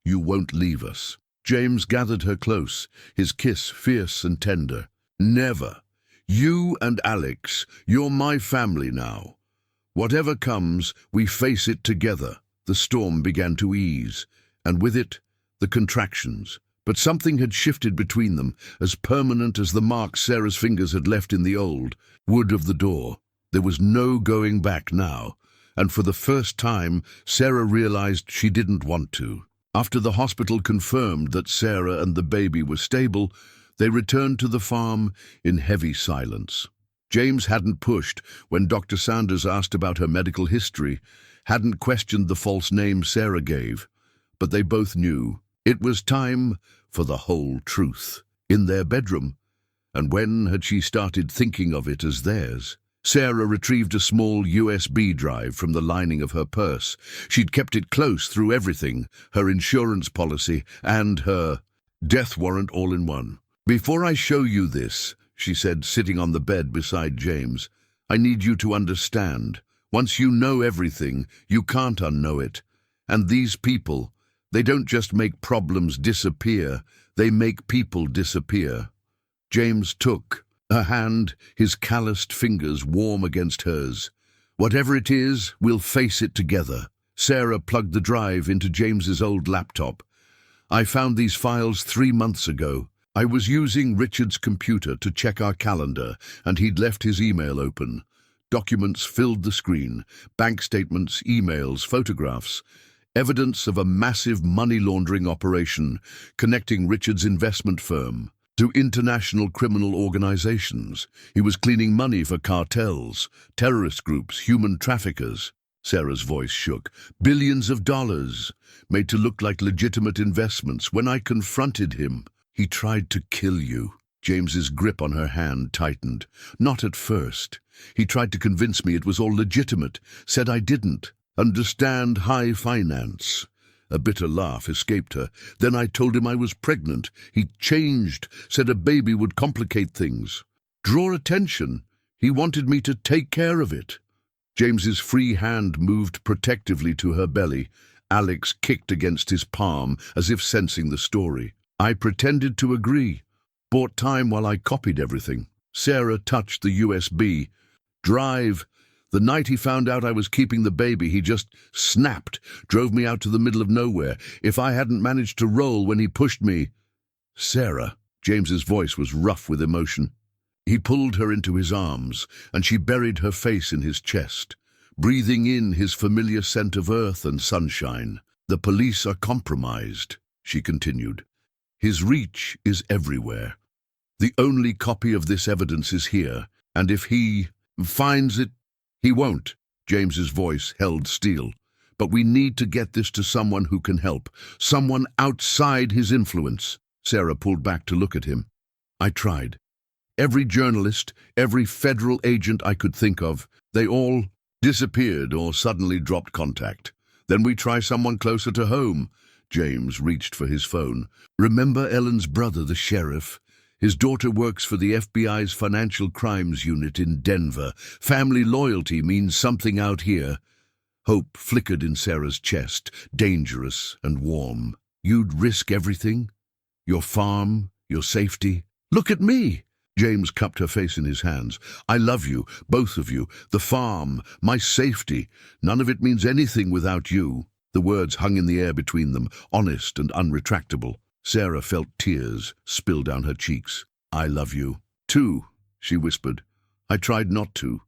you won't leave us. James gathered her close, his kiss fierce and tender. Never. You and Alex, you're my family now. Whatever comes, we face it together. The storm began to ease, and with it, the contractions. But something had shifted between them, as permanent as the marks Sarah's fingers had left in the old wood of the door. There was no going back now, and for the first time, Sarah realized she didn't want to. After the hospital confirmed that Sarah and the baby were stable, they returned to the farm in heavy silence. James hadn't pushed when Dr. Sanders asked about her medical history, hadn't questioned the false name Sarah gave, but they both knew it was time for the whole truth. In their bedroom, and when had she started thinking of it as theirs? Sarah retrieved a small USB drive from the lining of her purse. She'd kept it close through everything, her insurance policy and her death warrant all in one. Before I show you this, she said, sitting on the bed beside James, I need you to understand. Once you know everything, you can't unknow it. And these people, they don't just make problems disappear, they make people disappear. James took her hand, his calloused fingers warm against hers. Whatever it is, we'll face it together. Sarah plugged the drive into James's old laptop. I found these files 3 months ago. I was using Richard's computer to check our calendar, and he'd left his email open. Documents filled the screen, bank statements, emails, photographs, evidence of a massive money laundering operation connecting Richard's investment firm to international criminal organizations. He was cleaning money for cartels, terrorist groups, human traffickers. Sarah's voice shook. Billions of dollars, made to look like legitimate investments. When I confronted him, he tried to kill you. James's grip on her hand tightened. Not at first. He tried to convince me it was all legitimate, said I didn't understand high finance. A bitter laugh escaped her. Then I told him I was pregnant. He changed, said a baby would complicate things. Draw attention. He wanted me to take care of it. James's free hand moved protectively to her belly. Alex kicked against his palm, as if sensing the story. I pretended to agree. Bought time while I copied everything. Sarah touched the USB drive. The night he found out I was keeping the baby, he just snapped, drove me out to the middle of nowhere. If I hadn't managed to roll when he pushed me—" "Sarah," James's voice was rough with emotion. He pulled her into his arms, and she buried her face in his chest, breathing in his familiar scent of earth and sunshine. "The police are compromised," she continued. "His reach is everywhere. The only copy of this evidence is here, and if he finds it—" "He won't," James's voice held steel. "But we need to get this to someone who can help, someone outside his influence." Sarah pulled back to look at him. "I tried. Every journalist, every federal agent I could think of, they all disappeared or suddenly dropped contact. Then we try someone closer to home." James reached for his phone. "Remember Ellen's brother, the sheriff? His daughter works for the FBI's Financial Crimes Unit in Denver. Family loyalty means something out here." Hope flickered in Sarah's chest, dangerous and warm. "You'd risk everything? Your farm, your safety? Look at me!" James cupped her face in his hands. "I love you, both of you. The farm, my safety. None of it means anything without you." The words hung in the air between them, honest and unretractable. Sarah felt tears spill down her cheeks. "I love you, too," she whispered. "I tried not to.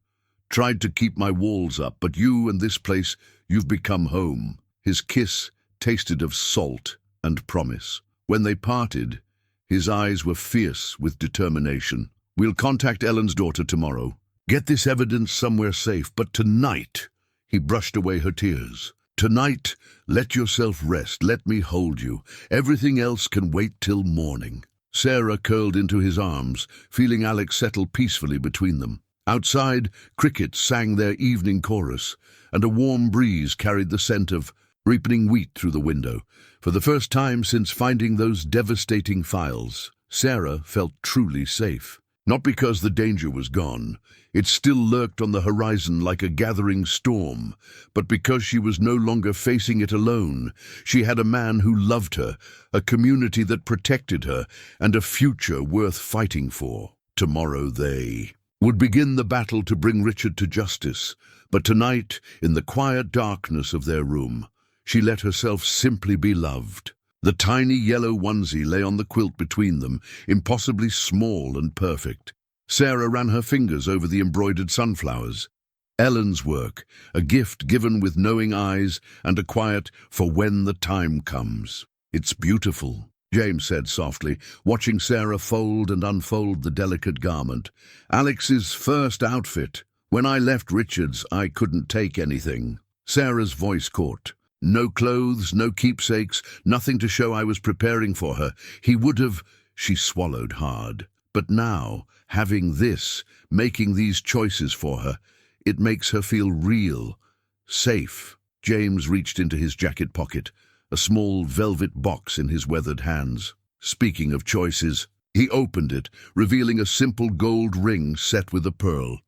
Tried to keep my walls up, but you and this place, you've become home." His kiss tasted of salt and promise. When they parted, his eyes were fierce with determination. "We'll contact Ellen's daughter tomorrow. Get this evidence somewhere safe, but tonight—" He brushed away her tears. "Tonight, let yourself rest. Let me hold you. Everything else can wait till morning." Sarah curled into his arms, feeling Alex settle peacefully between them. Outside, crickets sang their evening chorus, and a warm breeze carried the scent of ripening wheat through the window. For the first time since finding those devastating files, Sarah felt truly safe. Not because the danger was gone, it still lurked on the horizon like a gathering storm, but because she was no longer facing it alone. She had a man who loved her, a community that protected her, and a future worth fighting for. Tomorrow they would begin the battle to bring Richard to justice, but tonight, in the quiet darkness of their room, she let herself simply be loved. The tiny yellow onesie lay on the quilt between them, impossibly small and perfect. Sarah ran her fingers over the embroidered sunflowers. Ellen's work, a gift given with knowing eyes and a quiet "for when the time comes." "It's beautiful," James said softly, watching Sarah fold and unfold the delicate garment. "Alex's first outfit. When I left Richard's, I couldn't take anything." Sarah's voice caught. "No clothes, no keepsakes, nothing to show I was preparing for her. He would have—" She swallowed hard. "But now, having this, making these choices for her, it makes her feel real, safe." James reached into his jacket pocket, a small velvet box in his weathered hands. "Speaking of choices," he opened it, revealing a simple gold ring set with a pearl.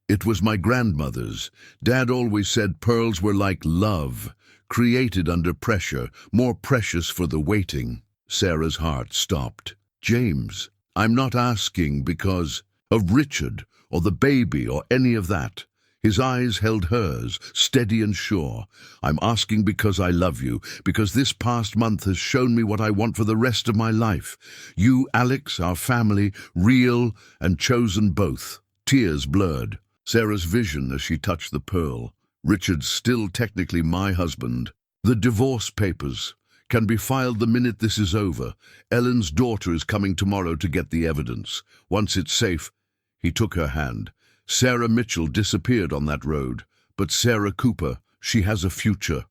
"It was my grandmother's. Dad always said pearls were like love, created under pressure, more precious for the waiting." Sarah's heart stopped. "James, I'm not asking because of Richard or the baby or any of that." His eyes held hers, steady and sure. "I'm asking because I love you, because this past month has shown me what I want for the rest of my life. You, Alex, our family, real and chosen both." Tears blurred Sarah's vision as she touched the pearl. "Richard's still technically my husband. The divorce papers can be filed the minute this is over. Ellen's daughter is coming tomorrow to get the evidence. Once it's safe—" He took her hand. "Sarah Mitchell disappeared on that road, but Sarah Cooper, she has a future.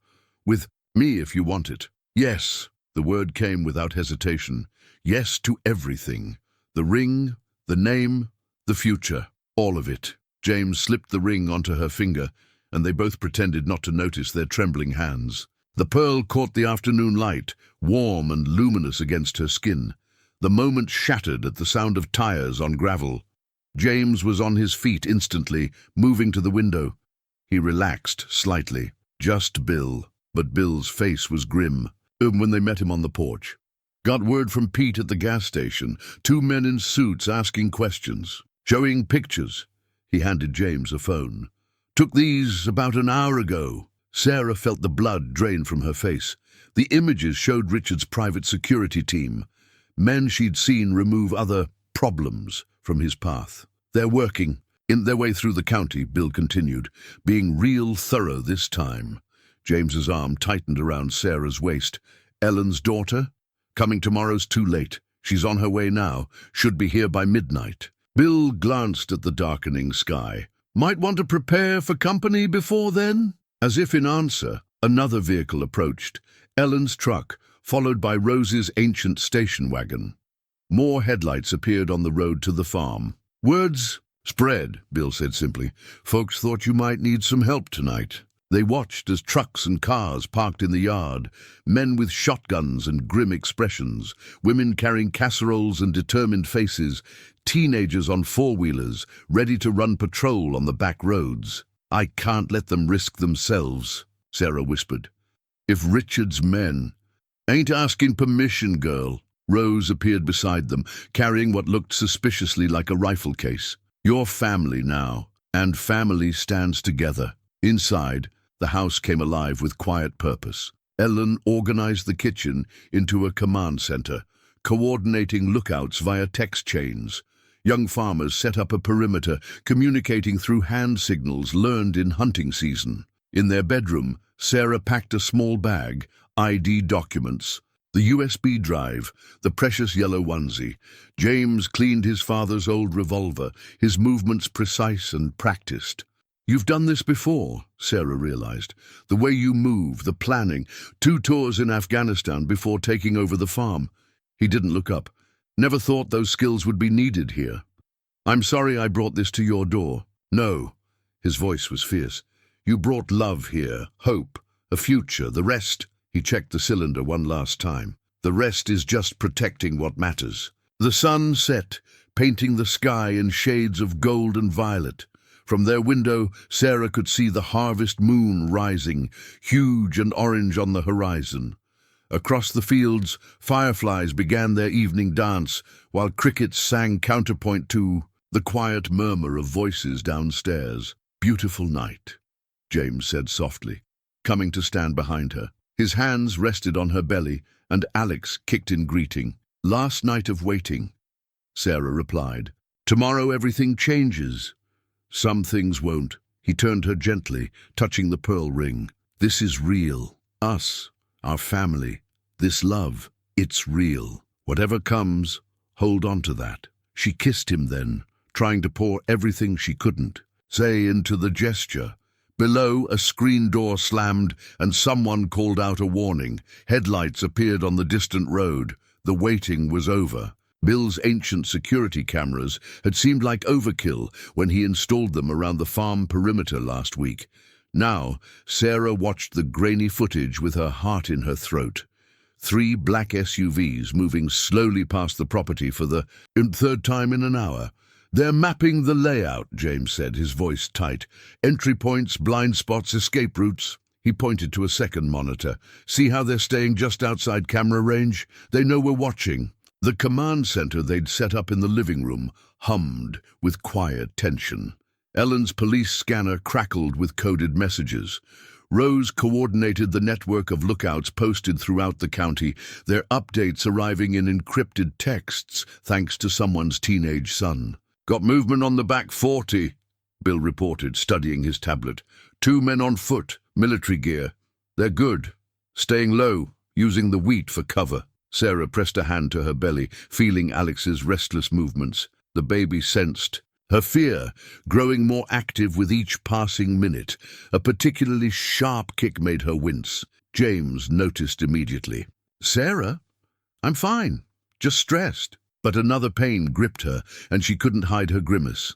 With me if you want it." "Yes," the word came without hesitation. "Yes to everything. The ring, the name, the future. All of it." James slipped the ring onto her finger, and they both pretended not to notice their trembling hands. The pearl caught the afternoon light, warm and luminous against her skin. The moment shattered at the sound of tires on gravel. James was on his feet instantly, moving to the window. He relaxed slightly. Just Bill, but Bill's face was grim. When they met him on the porch. "Got word from Pete at the gas station. 2 men in suits asking questions, showing pictures." He handed James a phone. Took these about an hour ago. Sarah felt the blood drain from her face. The images showed Richard's private security team. Men she'd seen remove other problems from his path. They're working in their way through the county, Bill continued, being real thorough this time. James's arm tightened around Sarah's waist. Ellen's daughter? Coming tomorrow's too late. She's on her way now. Should be here by midnight. Bill glanced at the darkening sky. Might want to prepare for company before then? As if in answer, another vehicle approached. Ellen's truck, followed by Rose's ancient station wagon. More headlights appeared on the road to the farm. Words spread, Bill said simply. Folks thought you might need some help tonight. They watched as trucks and cars parked in the yard, men with shotguns and grim expressions, women carrying casseroles and determined faces, teenagers on four-wheelers, ready to run patrol on the back roads. I can't let them risk themselves, Sarah whispered. If Richard's men... Ain't asking permission, girl. Rose appeared beside them, carrying what looked suspiciously like a rifle case. Your family now, and family stands together. Inside, the house came alive with quiet purpose. Ellen organized the kitchen into a command center, coordinating lookouts via text chains. Young farmers set up a perimeter, communicating through hand signals learned in hunting season. In their bedroom, Sarah packed a small bag, ID documents, the USB drive, the precious yellow onesie. James cleaned his father's old revolver, his movements precise and practiced. You've done this before, Sarah realized. The way you move, the planning, 2 tours in Afghanistan before taking over the farm. He didn't look up. Never thought those skills would be needed here. I'm sorry I brought this to your door. No. His voice was fierce. You brought love here, hope, a future, the rest. He checked the cylinder one last time. The rest is just protecting what matters. The sun set, painting the sky in shades of gold and violet. From their window, Sarah could see the harvest moon rising, huge and orange on the horizon. Across the fields, fireflies began their evening dance, while crickets sang counterpoint to the quiet murmur of voices downstairs. Beautiful night, James said softly, coming to stand behind her. His hands rested on her belly, and Alex kicked in greeting. Last night of waiting, Sarah replied. Tomorrow everything changes. Some things won't. He turned her gently, touching the pearl ring. This is real. Us, our family, this love, it's real. Whatever comes, hold on to that. She kissed him then, trying to pour everything she couldn't say into the gesture. Below, a screen door slammed and someone called out a warning. Headlights appeared on the distant road. The waiting was over. Bill's ancient security cameras had seemed like overkill when he installed them around the farm perimeter last week. Now, Sarah watched the grainy footage with her heart in her throat. 3 black SUVs moving slowly past the property for the 3rd time in an hour. They're mapping the layout, James said, his voice tight. Entry points, blind spots, escape routes. He pointed to a second monitor. See how they're staying just outside camera range? They know we're watching. The command center they'd set up in the living room hummed with quiet tension. Ellen's police scanner crackled with coded messages. Rose coordinated the network of lookouts posted throughout the county, their updates arriving in encrypted texts thanks to someone's teenage son. Got movement on the back 40, Bill reported, studying his tablet. 2 men on foot, military gear. They're good. Staying low, using the wheat for cover. Sarah pressed a hand to her belly, feeling Alex's restless movements. The baby sensed her fear, growing more active with each passing minute. A particularly sharp kick made her wince. James noticed immediately. Sarah? I'm fine, just stressed. But another pain gripped her, and she couldn't hide her grimace.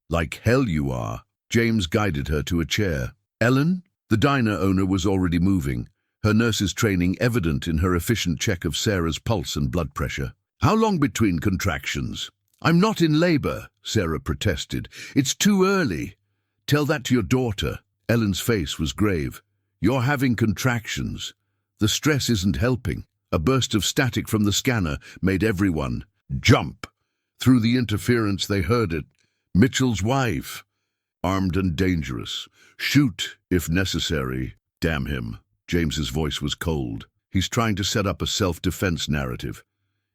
Like hell you are. James guided her to a chair. Ellen? The diner owner was already moving, her nurse's training evident in her efficient check of Sarah's pulse and blood pressure. How long between contractions? I'm not in labor, Sarah protested. It's too early. Tell that to your daughter. Ellen's face was grave. You're having contractions. The stress isn't helping. A burst of static from the scanner made everyone jump. Through the interference they heard it. Mitchell's wife. armed and dangerous. Shoot, if necessary. Damn him. James's voice was cold. He's trying to set up a self-defense narrative.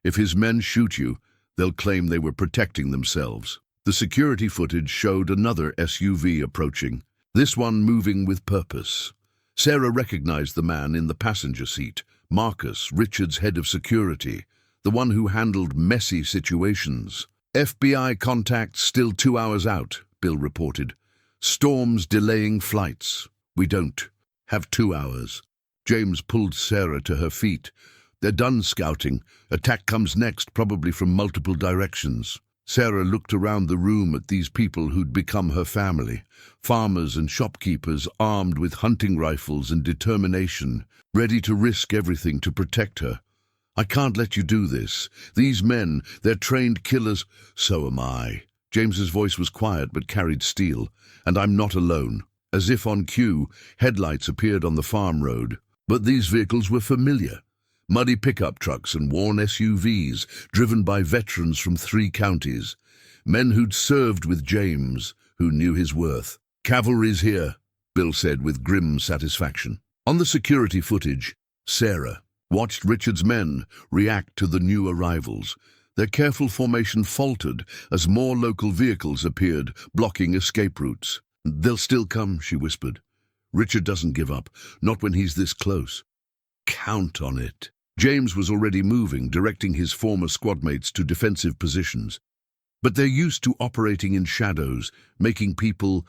If his men shoot you, they'll claim they were protecting themselves. The security footage showed another SUV approaching, this one moving with purpose. Sarah recognized the man in the passenger seat, Marcus, Richard's head of security, the one who handled messy situations. FBI contacts still 2 hours out, Bill reported. Storms delaying flights. We don't have 2 hours. James pulled Sarah to her feet. They're done scouting. Attack comes next, probably from multiple directions. Sarah looked around the room at these people who'd become her family. Farmers and shopkeepers armed with hunting rifles and determination, ready to risk everything to protect her. I can't let you do this. These men, they're trained killers. So am I. James's voice was quiet but carried steel. And I'm not alone. As if on cue, headlights appeared on the farm road. But these vehicles were familiar. Muddy pickup trucks and worn SUVs, driven by veterans from 3 counties. Men who'd served with James, who knew his worth. Cavalry's here, Bill said with grim satisfaction. On the security footage, Sarah watched Richard's men react to the new arrivals. Their careful formation faltered as more local vehicles appeared, blocking escape routes. They'll still come, she whispered. Richard doesn't give up, not when he's this close. Count on it. James was already moving, directing his former squadmates to defensive positions. But they're used to operating in shadows, making people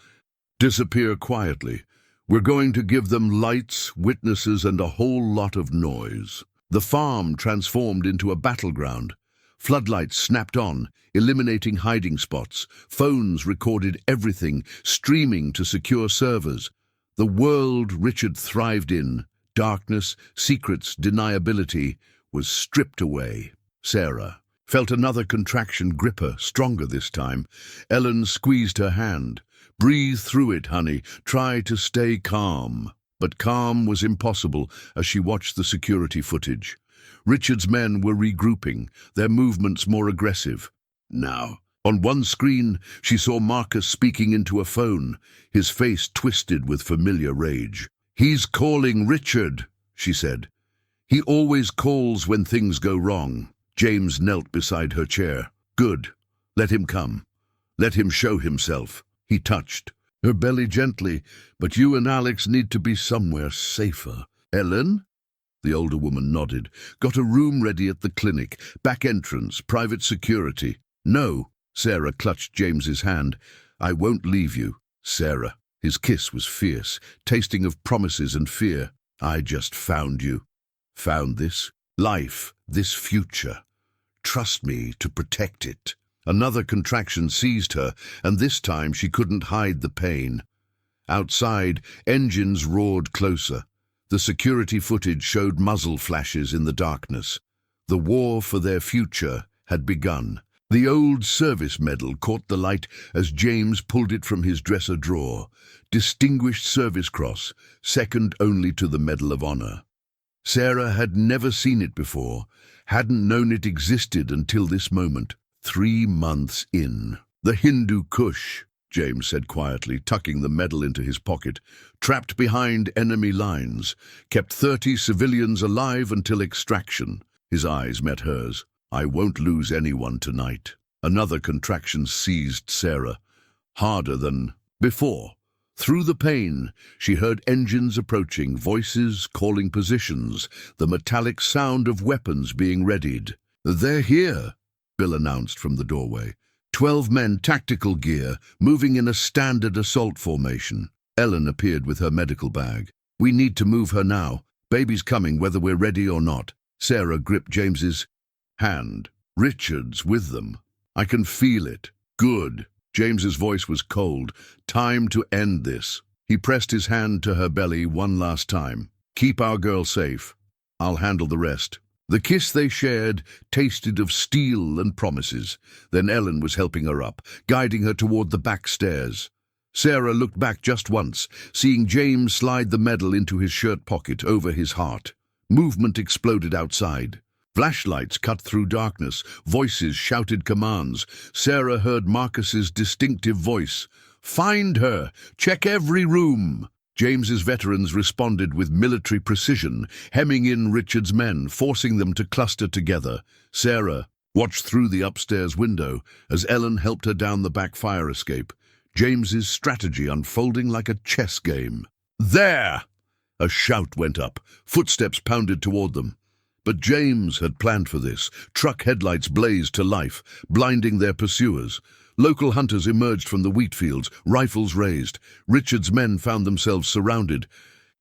disappear quietly. We're going to give them lights, witnesses, and a whole lot of noise. The farm transformed into a battleground. Floodlights snapped on, eliminating hiding spots. Phones recorded everything, streaming to secure servers. The world Richard thrived in, darkness, secrets, deniability, was stripped away. Sarah felt another contraction grip her, stronger this time. Ellen squeezed her hand. Breathe through it, honey. Try to stay calm. But calm was impossible as she watched the security footage. Richard's men were regrouping, their movements more aggressive. Now, on one screen, she saw Marcus speaking into a phone, his face twisted with familiar rage. He's calling Richard, she said. He always calls when things go wrong. James knelt beside her chair. Good. Let him come. Let him show himself. He touched her belly gently. But you and Alex need to be somewhere safer. Ellen? The older woman nodded. Got a room ready at the clinic. Back entrance, private security. No. Sarah clutched James's hand. I won't leave you. Sarah. His kiss was fierce, tasting of promises and fear. I just found you. Found this life, this future. Trust me to protect it. Another contraction seized her, and this time she couldn't hide the pain. Outside, engines roared closer. The security footage showed muzzle flashes in the darkness. The war for their future had begun. The old service medal caught the light as James pulled it from his dresser drawer. Distinguished Service Cross, second only to the Medal of Honor. Sarah had never seen it before, hadn't known it existed until this moment, 3 months in. The Hindu Kush, James said quietly, tucking the medal into his pocket, trapped behind enemy lines, kept 30 civilians alive until extraction. His eyes met hers. I won't lose anyone tonight. Another contraction seized Sarah, harder than before. Through the pain, she heard engines approaching, voices calling positions, the metallic sound of weapons being readied. They're here, Bill announced from the doorway. 12 men, tactical gear, moving in a standard assault formation. Ellen appeared with her medical bag. We need to move her now. Baby's coming whether we're ready or not. Sarah gripped James's hand. Richard's with them. I can feel it. Good. James's voice was cold. Time to end this. He pressed his hand to her belly one last time. Keep our girl safe. I'll handle the rest. The kiss they shared tasted of steel and promises. Then Ellen was helping her up, guiding her toward the back stairs. Sarah looked back just once, seeing James slide the medal into his shirt pocket over his heart. Movement exploded outside. Flashlights cut through darkness. Voices shouted commands. Sarah heard Marcus's distinctive voice. Find her! Check every room! James's veterans responded with military precision, hemming in Richard's men, forcing them to cluster together. Sarah watched through the upstairs window as Ellen helped her down the back fire escape, James's strategy unfolding like a chess game. There! A shout went up. Footsteps pounded toward them. But James had planned for this. Truck headlights blazed to life, blinding their pursuers. Local hunters emerged from the wheat fields, rifles raised. Richard's men found themselves surrounded,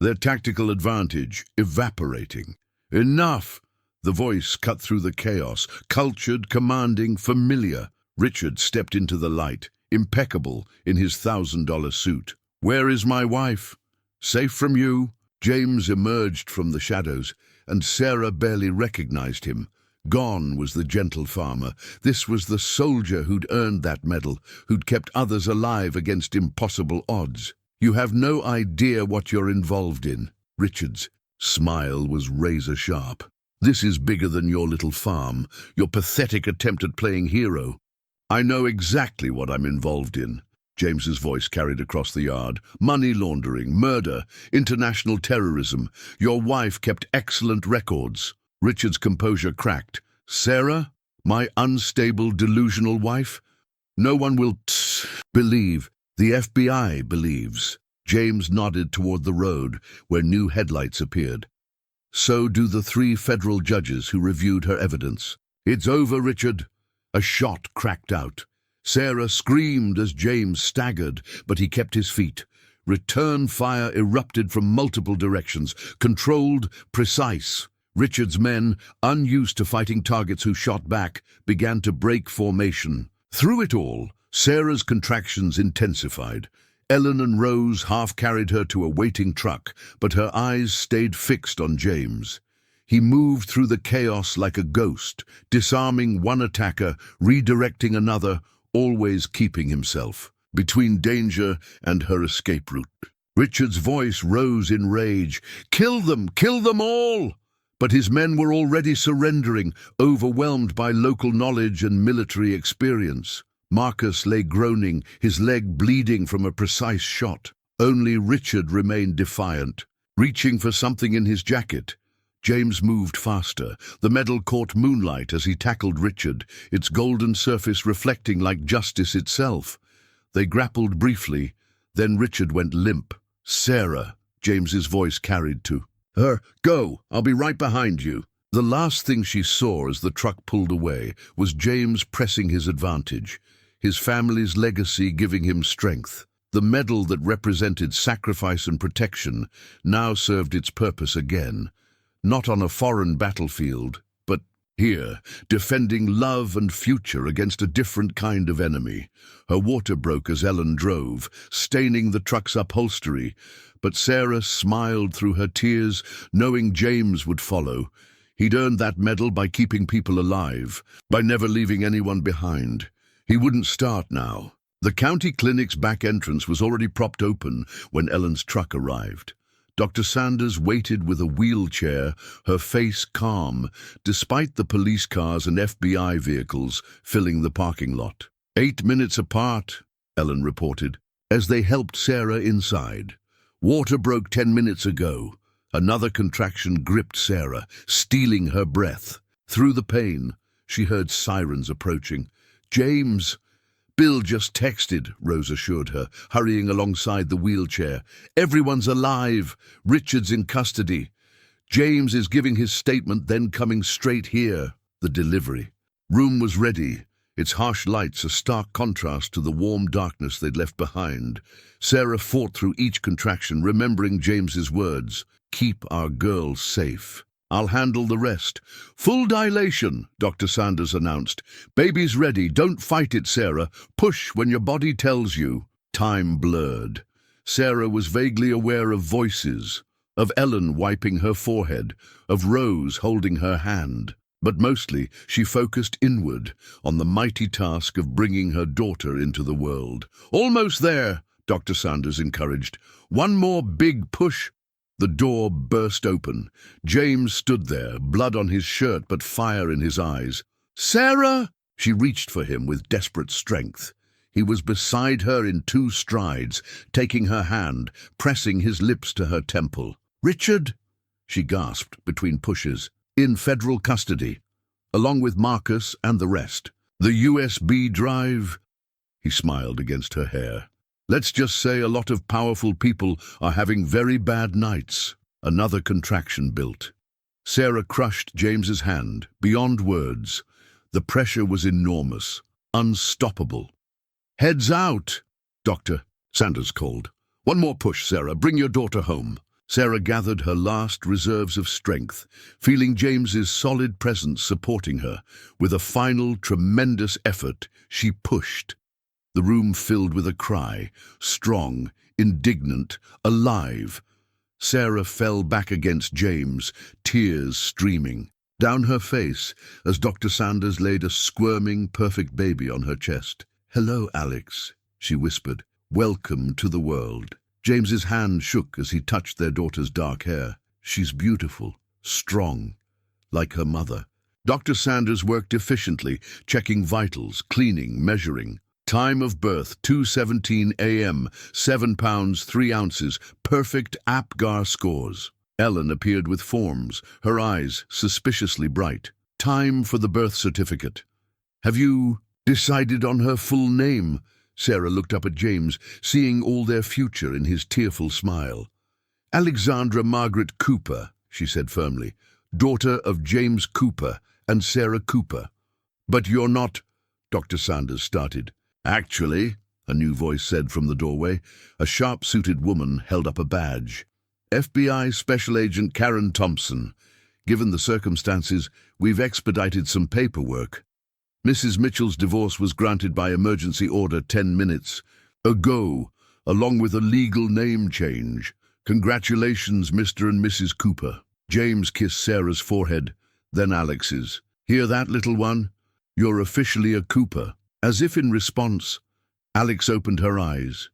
their tactical advantage evaporating. Enough! The voice cut through the chaos, cultured, commanding, familiar. Richard stepped into the light, impeccable in his $1,000 suit. Where is my wife? Safe from you? James emerged from the shadows, and Sarah barely recognized him. Gone was the gentle farmer. This was the soldier who'd earned that medal, who'd kept others alive against impossible odds. You have no idea what you're involved in. Richard's smile was razor-sharp. This is bigger than your little farm, your pathetic attempt at playing hero. I know exactly what I'm involved in. James's voice carried across the yard. Money laundering, murder, international terrorism. Your wife kept excellent records. Richard's composure cracked. Sarah? My unstable, delusional wife? No one will believe. The FBI believes. James nodded toward the road, where new headlights appeared. So do the 3 federal judges who reviewed her evidence. It's over, Richard. A shot cracked out. Sarah screamed as James staggered, but he kept his feet. Return fire erupted from multiple directions, controlled, precise. Richard's men, unused to fighting targets who shot back, began to break formation. Through it all, Sarah's contractions intensified. Ellen and Rose half-carried her to a waiting truck, but her eyes stayed fixed on James. He moved through the chaos like a ghost, disarming one attacker, redirecting another, always keeping himself between danger and her escape route. Richard's voice rose in rage. Kill them all! But his men were already surrendering, overwhelmed by local knowledge and military experience. Marcus lay groaning, his leg bleeding from a precise shot. Only Richard remained defiant, reaching for something in his jacket. James moved faster. The medal caught moonlight as he tackled Richard, its golden surface reflecting like justice itself. They grappled briefly, then Richard went limp. Sarah, James's voice carried to her. Go, I'll be right behind you. The last thing she saw as the truck pulled away was James pressing his advantage, his family's legacy giving him strength. The medal that represented sacrifice and protection now served its purpose again, not on a foreign battlefield, but here, defending love and future against a different kind of enemy. Her water broke as Ellen drove, staining the truck's upholstery, but Sarah smiled through her tears, knowing James would follow. He'd earned that medal by keeping people alive, by never leaving anyone behind. He wouldn't start now. The county clinic's back entrance was already propped open when Ellen's truck arrived. Dr. Sanders waited with a wheelchair, her face calm, despite the police cars and FBI vehicles filling the parking lot. 8 minutes apart, Ellen reported, as they helped Sarah inside. Water broke 10 minutes ago. Another contraction gripped Sarah, stealing her breath. Through the pain, she heard sirens approaching. James! Bill just texted, Rose assured her, hurrying alongside the wheelchair. Everyone's alive. Richard's in custody. James is giving his statement, then coming straight here. The delivery. Room was ready, its harsh lights a stark contrast to the warm darkness they'd left behind. Sarah fought through each contraction, remembering James's words. Keep our girls safe. I'll handle the rest. Full dilation, Dr. Sanders announced. Baby's ready. Don't fight it, Sarah. Push when your body tells you. Time blurred. Sarah was vaguely aware of voices, of Ellen wiping her forehead, of Rose holding her hand. But mostly she focused inward on the mighty task of bringing her daughter into the world. Almost there, Dr. Sanders encouraged. One more big push. The door burst open. James stood there, blood on his shirt but fire in his eyes. Sarah! She reached for him with desperate strength. He was beside her in 2 strides, taking her hand, pressing his lips to her temple. "Richard," she gasped between pushes, "in federal custody, along with Marcus and the rest. The USB drive." He smiled against her hair. "Let's just say a lot of powerful people are having very bad nights." Another contraction built. Sarah crushed James's hand, beyond words. The pressure was enormous, unstoppable. "Heads out," Dr. Sanders called. "One more push, Sarah. Bring your daughter home." Sarah gathered her last reserves of strength, feeling James's solid presence supporting her. With a final, tremendous effort, she pushed. The room filled with a cry, strong, indignant, alive. Sarah fell back against James, tears streaming down her face as Dr. Sanders laid a squirming, perfect baby on her chest. "Hello, Alex," she whispered. "Welcome to the world." James's hand shook as he touched their daughter's dark hair. "She's beautiful, strong, like her mother." Dr. Sanders worked efficiently, checking vitals, cleaning, measuring. Time of birth, 2:17 a.m., 7 pounds, 3 ounces, perfect APGAR scores. Ellen appeared with forms, her eyes suspiciously bright. "Time for the birth certificate." "Have you decided on her full name?" Sarah looked up at James, seeing all their future in his tearful smile. "Alexandra Margaret Cooper," she said firmly, "daughter of James Cooper and Sarah Cooper." "But you're not—" Dr. Sanders started. "Actually," a new voice said from the doorway. A sharp-suited woman held up a badge. "FBI Special Agent Karen Thompson. Given the circumstances, we've expedited some paperwork. Mrs. Mitchell's divorce was granted by emergency order 10 minutes ago, along with a legal name change. Congratulations, Mr. and Mrs. Cooper." James kissed Sarah's forehead, then Alex's. "Hear that, little one? You're officially a Cooper." As if in response, Alex opened her eyes,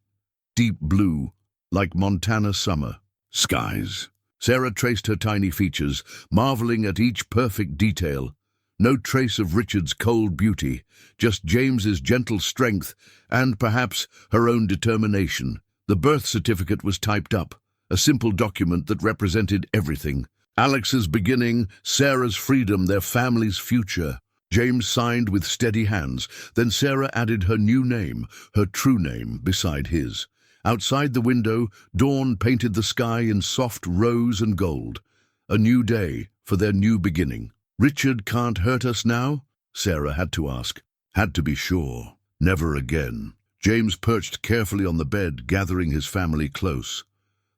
deep blue, like Montana summer skies. Sarah traced her tiny features, marveling at each perfect detail. No trace of Richard's cold beauty, just James's gentle strength and, perhaps, her own determination. The birth certificate was typed up, a simple document that represented everything. Alex's beginning, Sarah's freedom, their family's future. James signed with steady hands. Then Sarah added her new name, her true name, beside his. Outside the window, dawn painted the sky in soft rose and gold. A new day for their new beginning. "Richard can't hurt us now?" Sarah had to ask. Had to be sure. Never again. James perched carefully on the bed, gathering his family close.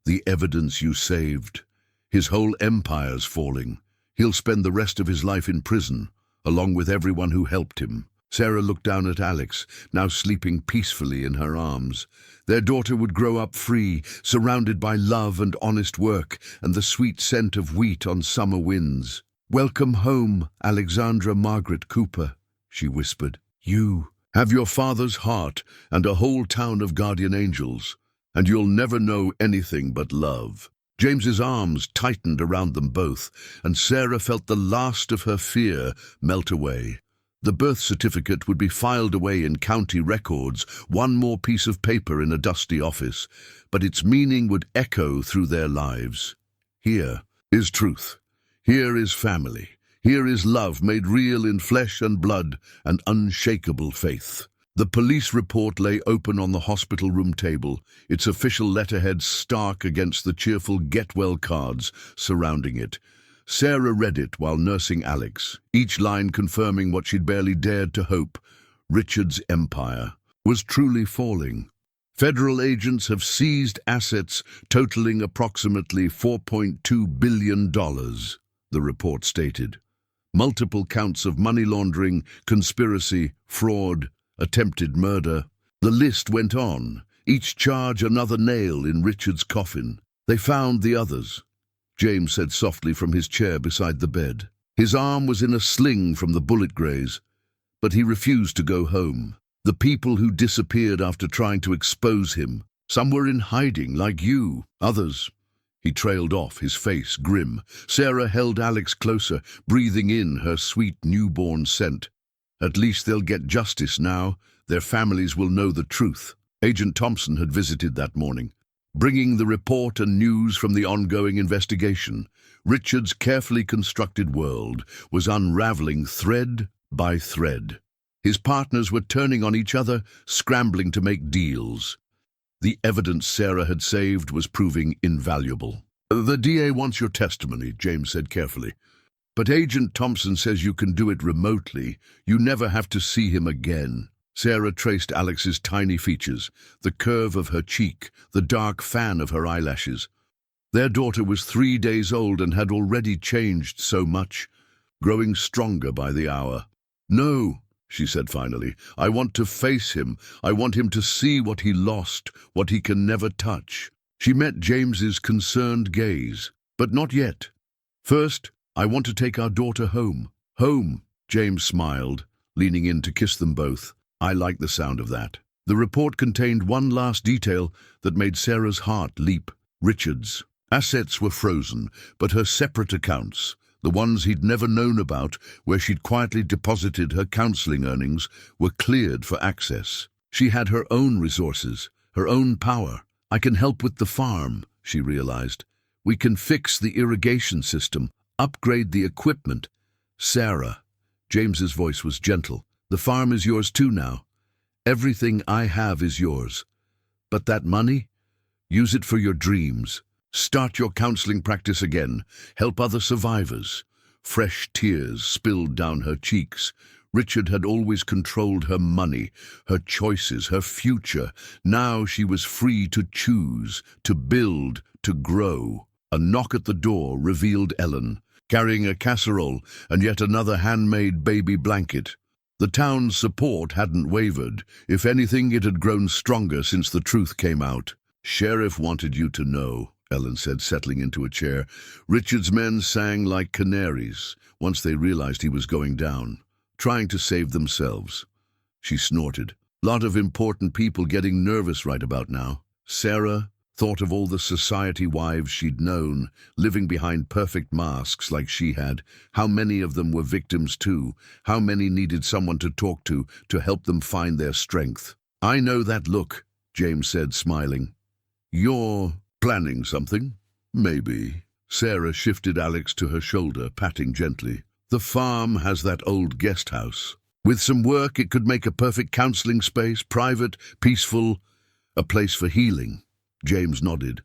"The evidence you saved. His whole empire's falling. He'll spend the rest of his life in prison, along with everyone who helped him." Sarah looked down at Alex, now sleeping peacefully in her arms. Their daughter would grow up free, surrounded by love and honest work, and the sweet scent of wheat on summer winds. "Welcome home, Alexandra Margaret Cooper," she whispered. "You have your father's heart and a whole town of guardian angels, and you'll never know anything but love." James's arms tightened around them both, and Sarah felt the last of her fear melt away. The birth certificate would be filed away in county records, one more piece of paper in a dusty office, but its meaning would echo through their lives. Here is truth. Here is family. Here is love made real in flesh and blood and unshakable faith. The police report lay open on the hospital room table, its official letterhead stark against the cheerful get-well cards surrounding it. Sarah read it while nursing Alex, each line confirming what she'd barely dared to hope. Richard's empire was truly falling. Federal agents have seized assets totaling approximately $4.2 billion, the report stated. Multiple counts of money laundering, conspiracy, fraud, attempted murder. The list went on, each charge another nail in Richard's coffin. "They found the others," James said softly from his chair beside the bed. His arm was in a sling from the bullet graze, but he refused to go home. "The people who disappeared after trying to expose him. Some were in hiding, like you. Others—" He trailed off, his face grim. Sarah held Alex closer, breathing in her sweet newborn scent. At least they'll get justice now. Their families will know the truth. Agent Thompson had visited that morning, bringing the report and news from the ongoing investigation. Richard's carefully constructed world was unraveling thread by thread. His partners were turning on each other, scrambling to make deals. The evidence Sarah had saved was proving invaluable. "The DA wants your testimony," James said carefully. "But Agent Thompson says you can do it remotely. You never have to see him again." Sarah traced Alex's tiny features, the curve of her cheek, the dark fan of her eyelashes. Their daughter was 3 days old and had already changed so much, growing stronger by the hour. "No," she said finally, "I want to face him. I want him to see what he lost, what he can never touch." She met James's concerned gaze. "But not yet. First, I want to take our daughter home." "Home," James smiled, leaning in to kiss them both. "I like the sound of that." The report contained one last detail that made Sarah's heart leap. Richard's assets were frozen, but her separate accounts, the ones he'd never known about, where she'd quietly deposited her counseling earnings, were cleared for access. She had her own resources, her own power. "I can help with the farm," she realized. "We can fix the irrigation system, upgrade the equipment." "Sarah," James's voice was gentle, "the farm is yours too now. Everything I have is yours. But that money? Use it for your dreams. Start your counseling practice again. Help other survivors." Fresh tears spilled down her cheeks. Richard had always controlled her money, her choices, her future. Now she was free to choose, to build, to grow. A knock at the door revealed Ellen, carrying a casserole and yet another handmade baby blanket. The town's support hadn't wavered. If anything, it had grown stronger since the truth came out. "Sheriff wanted you to know," Ellen said, settling into a chair. Richard's men sang like canaries once they realized he was going down, trying to save themselves. She snorted. "Lot of important people getting nervous right about now." Sarah thought of all the society wives she'd known, living behind perfect masks like she had. How many of them were victims too? How many needed someone to talk to help them find their strength? "I know that look," James said, smiling. "You're planning something?" "Maybe." Sarah shifted Alex to her shoulder, patting gently. "The farm has that old guest house. With some work, it could make a perfect counseling space, private, peaceful, a place for healing." James nodded.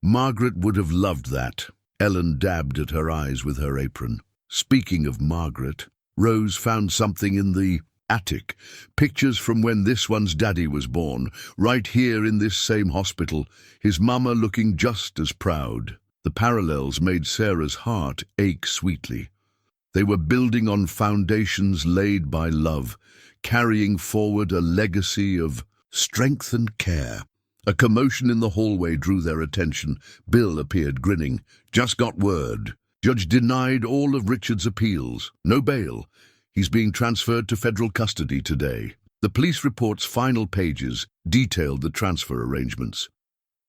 "Margaret would have loved that." Ellen dabbed at her eyes with her apron. "Speaking of Margaret, Rose found something in the attic. Pictures from when this one's daddy was born, right here in this same hospital, his mama looking just as proud." The parallels made Sarah's heart ache sweetly. They were building on foundations laid by love, carrying forward a legacy of strength and care. A commotion in the hallway drew their attention. Bill appeared, grinning. "Just got word. Judge denied all of Richard's appeals. No bail. He's being transferred to federal custody today." The police report's final pages detailed the transfer arrangements.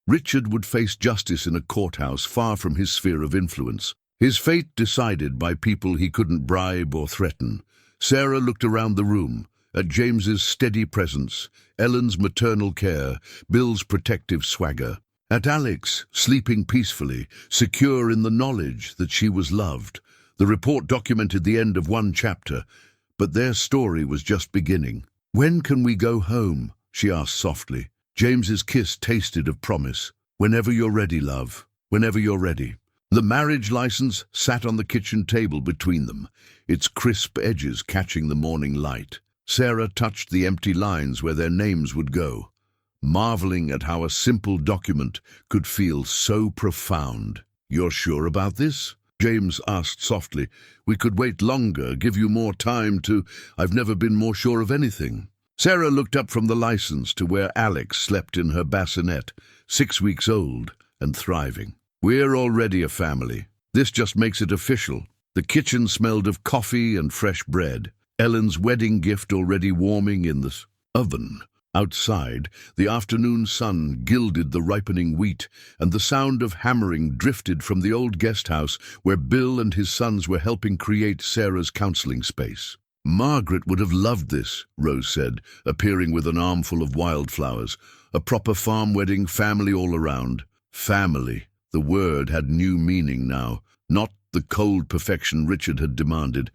Richard would face justice in a courthouse far from his sphere of influence. His fate decided by people he couldn't bribe or threaten. Sarah looked around the room, at James's steady presence, Ellen's maternal care, Bill's protective swagger, at Alex, sleeping peacefully, secure in the knowledge that she was loved. The report documented the end of one chapter, but their story was just beginning. "When can we go home?" she asked softly. James's kiss tasted of promise. "Whenever you're ready, love. Whenever you're ready." The marriage license sat on the kitchen table between them, its crisp edges catching the morning light. Sarah touched the empty lines where their names would go, marveling at how a simple document could feel so profound. "You're sure about this?" James asked softly. "We could wait longer, give you more time to—" "I've never been more sure of anything." Sarah looked up from the license to where Alex slept in her bassinet, 6 weeks old and thriving. "We're already a family. This just makes it official." The kitchen smelled of coffee and fresh bread. Ellen's wedding gift already warming in the oven. Outside, the afternoon sun gilded the ripening wheat, and the sound of hammering drifted from the old guest house where Bill and his sons were helping create Sarah's counseling space. Margaret would have loved this, Rose said, appearing with an armful of wildflowers. A proper farm wedding, family all around. Family. The word had new meaning now. Not the cold perfection Richard had demanded,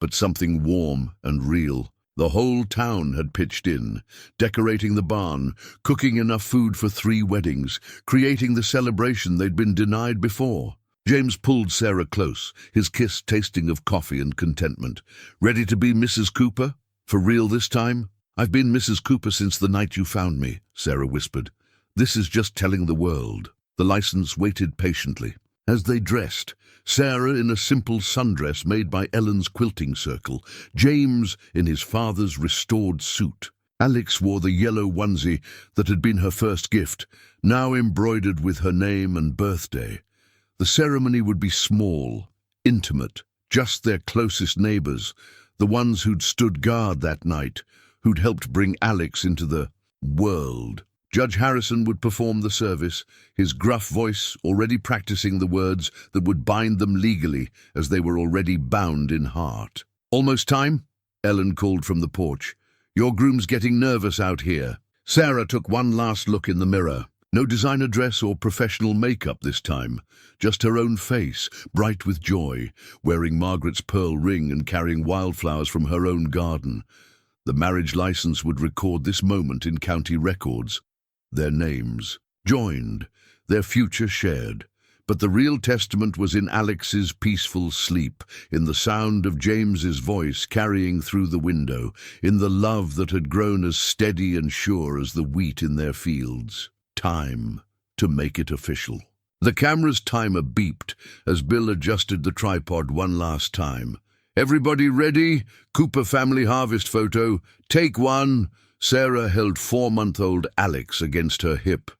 but something warm and real. The whole town had pitched in, decorating the barn, cooking enough food for 3 weddings, creating the celebration they'd been denied before. James pulled Sarah close, his kiss tasting of coffee and contentment. "Ready to be Mrs. Cooper? For real this time?" "I've been Mrs. Cooper since the night you found me," Sarah whispered. "This is just telling the world." The license waited patiently. As they dressed, Sarah in a simple sundress made by Ellen's quilting circle, James in his father's restored suit. Alex wore the yellow onesie that had been her first gift, now embroidered with her name and birthday. The ceremony would be small, intimate, just their closest neighbors, the ones who'd stood guard that night, who'd helped bring Alex into the world. Judge Harrison would perform the service, his gruff voice already practicing the words that would bind them legally as they were already bound in heart. "Almost time?" Ellen called from the porch. "Your groom's getting nervous out here." Sarah took one last look in the mirror. No designer dress or professional makeup this time, just her own face, bright with joy, wearing Margaret's pearl ring and carrying wildflowers from her own garden. The marriage license would record this moment in county records. Their names joined, their future shared. But the real testament was in Alex's peaceful sleep, in the sound of James's voice carrying through the window, in the love that had grown as steady and sure as the wheat in their fields. Time to make it official. The camera's timer beeped as Bill adjusted the tripod one last time. "Everybody ready? Cooper family harvest photo. Take 1. Sarah held 4-month-old Alex against her hip,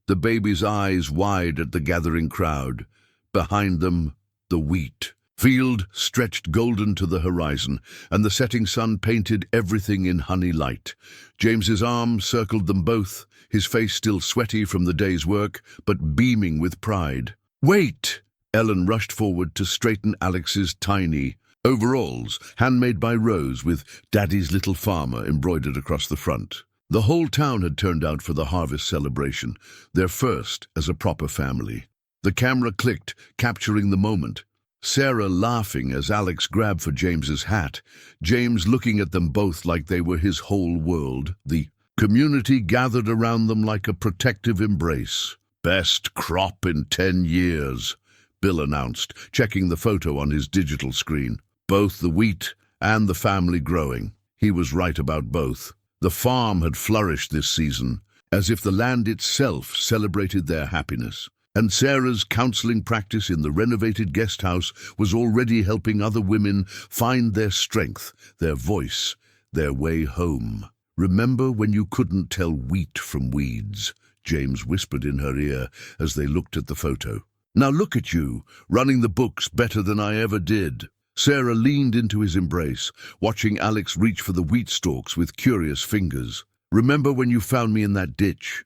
the baby's eyes wide at the gathering crowd. Behind them, the wheat. Field stretched golden to the horizon, and the setting sun painted everything in honey light. James's arm circled them both, his face still sweaty from the day's work, but beaming with pride. "Wait!" Ellen rushed forward to straighten Alex's tiny overalls, handmade by Rose with Daddy's Little Farmer embroidered across the front. The whole town had turned out for the harvest celebration, their first as a proper family. The camera clicked, capturing the moment. Sarah laughing as Alex grabbed for James's hat, James looking at them both like they were his whole world. The community gathered around them like a protective embrace. "Best crop in 10 years, Bill announced, checking the photo on his digital screen. Both the wheat and the family growing. He was right about both. The farm had flourished this season, as if the land itself celebrated their happiness. And Sarah's counseling practice in the renovated guest house was already helping other women find their strength, their voice, their way home. "Remember when you couldn't tell wheat from weeds?" James whispered in her ear as they looked at the photo. "Now look at you, running the books better than I ever did." Sarah leaned into his embrace, watching Alex reach for the wheat stalks with curious fingers. "Remember when you found me in that ditch?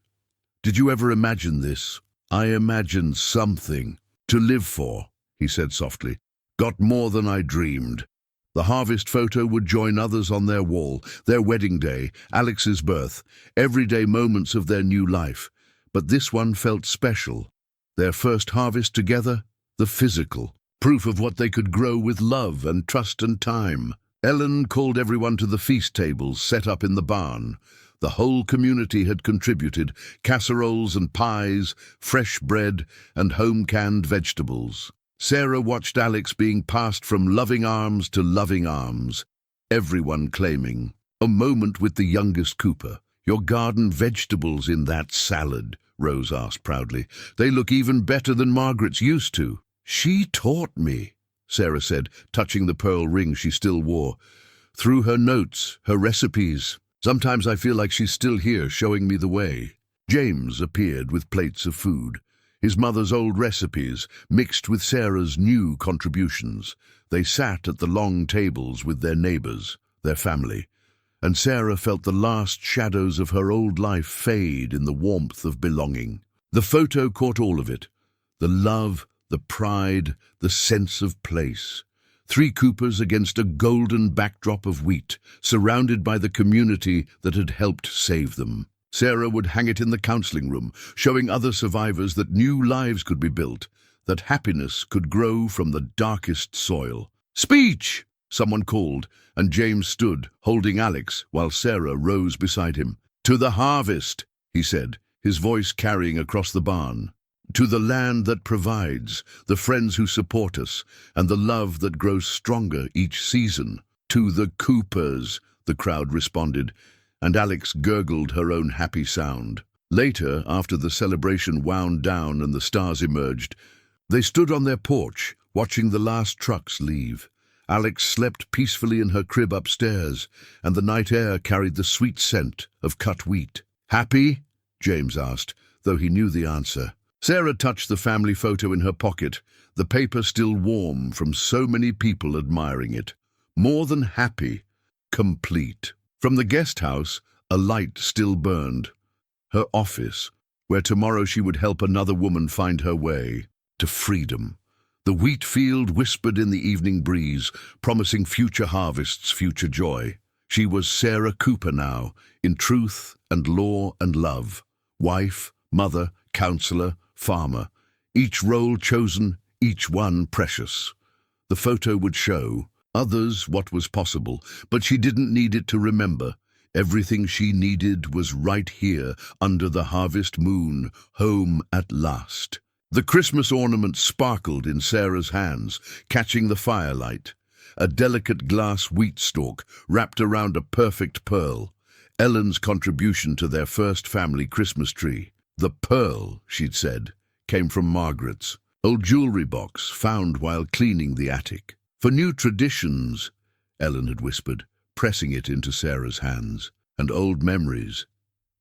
Did you ever imagine this?" "I imagined something to live for," he said softly. "Got more than I dreamed." The harvest photo would join others on their wall, their wedding day, Alex's birth, everyday moments of their new life. But this one felt special. Their first harvest together, the physical. Proof of what they could grow with love and trust and time. Ellen called everyone to the feast tables set up in the barn. The whole community had contributed, casseroles and pies, fresh bread and home-canned vegetables. Sarah watched Alex being passed from loving arms to loving arms, everyone claiming, "A moment with the youngest Cooper. Your garden vegetables in that salad," Rose asked proudly. "They look even better than Margaret's used to." "She taught me," Sarah said, touching the pearl ring she still wore. "Through her notes, her recipes. Sometimes I feel like she's still here, showing me the way." James appeared with plates of food, his mother's old recipes mixed with Sarah's new contributions. They sat at the long tables with their neighbors, their family, and Sarah felt the last shadows of her old life fade in the warmth of belonging. The photo caught all of it, the love, the pride, the sense of place. 3 coopers against a golden backdrop of wheat, surrounded by the community that had helped save them. Sarah would hang it in the counseling room, showing other survivors that new lives could be built, that happiness could grow from the darkest soil. "Speech!" someone called, and James stood, holding Alex, while Sarah rose beside him. "To the harvest," he said, his voice carrying across the barn. "To the land that provides, the friends who support us, and the love that grows stronger each season. To the Coopers," the crowd responded, and Alex gurgled her own happy sound. Later, after the celebration wound down and the stars emerged, they stood on their porch, watching the last trucks leave. Alex slept peacefully in her crib upstairs, and the night air carried the sweet scent of cut wheat. "Happy?" James asked, though he knew the answer. Sarah touched the family photo in her pocket, the paper still warm from so many people admiring it. More than happy, complete. From the guest house, a light still burned. Her office, where tomorrow she would help another woman find her way to freedom. The wheat field whispered in the evening breeze, promising future harvests, future joy. She was Sarah Cooper now, in truth and law and love. Wife, mother, counselor, farmer. Each role chosen, each one precious. The photo would show others what was possible, but she didn't need it to remember. Everything she needed was right here, under the harvest moon, home at last. The Christmas ornament sparkled in Sarah's hands, catching the firelight. A delicate glass wheat stalk wrapped around a perfect pearl. Ellen's contribution to their first family Christmas tree. The pearl, she'd said, came from Margaret's old jewelry box found while cleaning the attic. "For new traditions," Ellen had whispered, pressing it into Sarah's hands, "and old memories,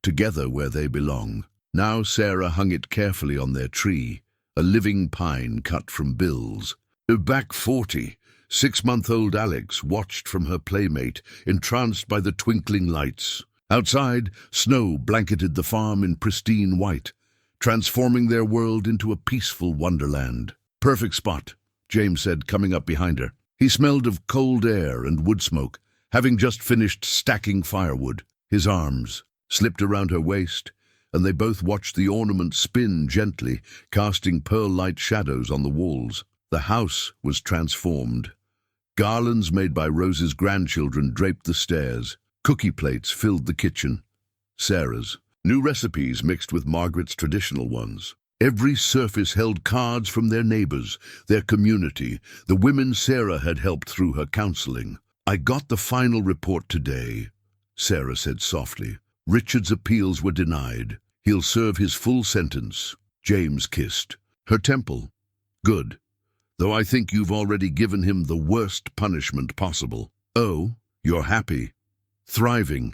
together where they belong." Now Sarah hung it carefully on their tree, a living pine cut from bills. Back 40, 6-month-old Alex watched from her playmate, entranced by the twinkling lights. Outside, snow blanketed the farm in pristine white, transforming their world into a peaceful wonderland. "Perfect spot," James said, coming up behind her. He smelled of cold air and wood smoke, having just finished stacking firewood. His arms slipped around her waist, and they both watched the ornament spin gently, casting pearl-light shadows on the walls. The house was transformed. Garlands made by Rose's grandchildren draped the stairs. Cookie plates filled the kitchen. Sarah's. New recipes mixed with Margaret's traditional ones. Every surface held cards from their neighbors, their community, the women Sarah had helped through her counseling. "I got the final report today," Sarah said softly. "Richard's appeals were denied. He'll serve his full sentence." James kissed her temple. "Good. Though I think you've already given him the worst punishment possible." "Oh, you're happy. Thriving.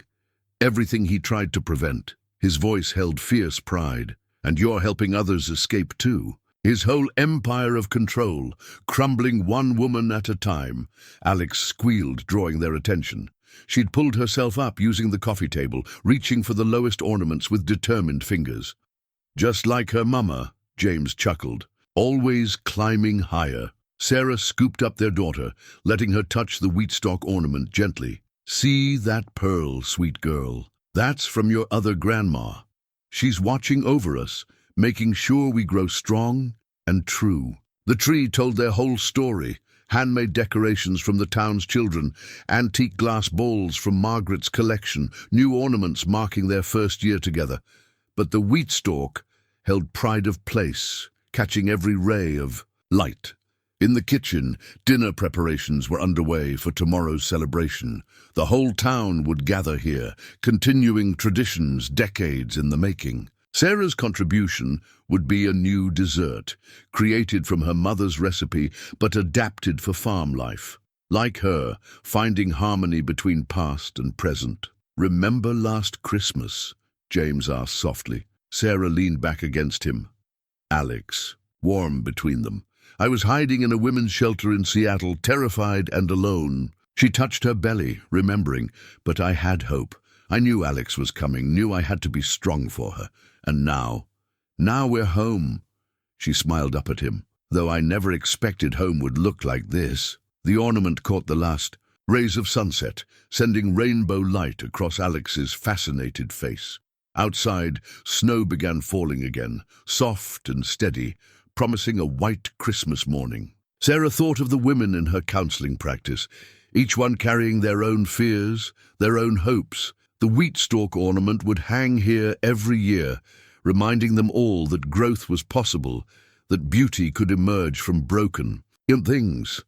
Everything he tried to prevent." His voice held fierce pride. "And you're helping others escape too." His whole empire of control, crumbling one woman at a time. Alex squealed, drawing their attention. She'd pulled herself up using the coffee table, reaching for the lowest ornaments with determined fingers. "Just like her mama," James chuckled, "always climbing higher." Sarah scooped up their daughter, letting her touch the wheatstalk ornament gently. "See that pearl, sweet girl. That's from your other grandma. She's watching over us, making sure we grow strong and true." The tree told their whole story. Handmade decorations from the town's children, antique glass bowls from Margaret's collection, new ornaments marking their first year together. But the wheat stalk held pride of place, catching every ray of light. In the kitchen, dinner preparations were underway for tomorrow's celebration. The whole town would gather here, continuing traditions decades in the making. Sarah's contribution would be a new dessert, created from her mother's recipe but adapted for farm life. Like her, finding harmony between past and present. "Remember last Christmas?" James asked softly. Sarah leaned back against him. Alex, warm between them. "I was hiding in a women's shelter in Seattle, terrified and alone." She touched her belly, remembering, "But I had hope. I knew Alex was coming, knew I had to be strong for her. And now we're home." She smiled up at him. "Though I never expected home would look like this." The ornament caught the last rays of sunset, sending rainbow light across Alex's fascinated face. Outside, snow began falling again, soft and steady, promising a white Christmas morning. Sarah thought of the women in her counseling practice, each one carrying their own fears, their own hopes. The wheat stalk ornament would hang here every year, reminding them all that growth was possible, that beauty could emerge from broken things.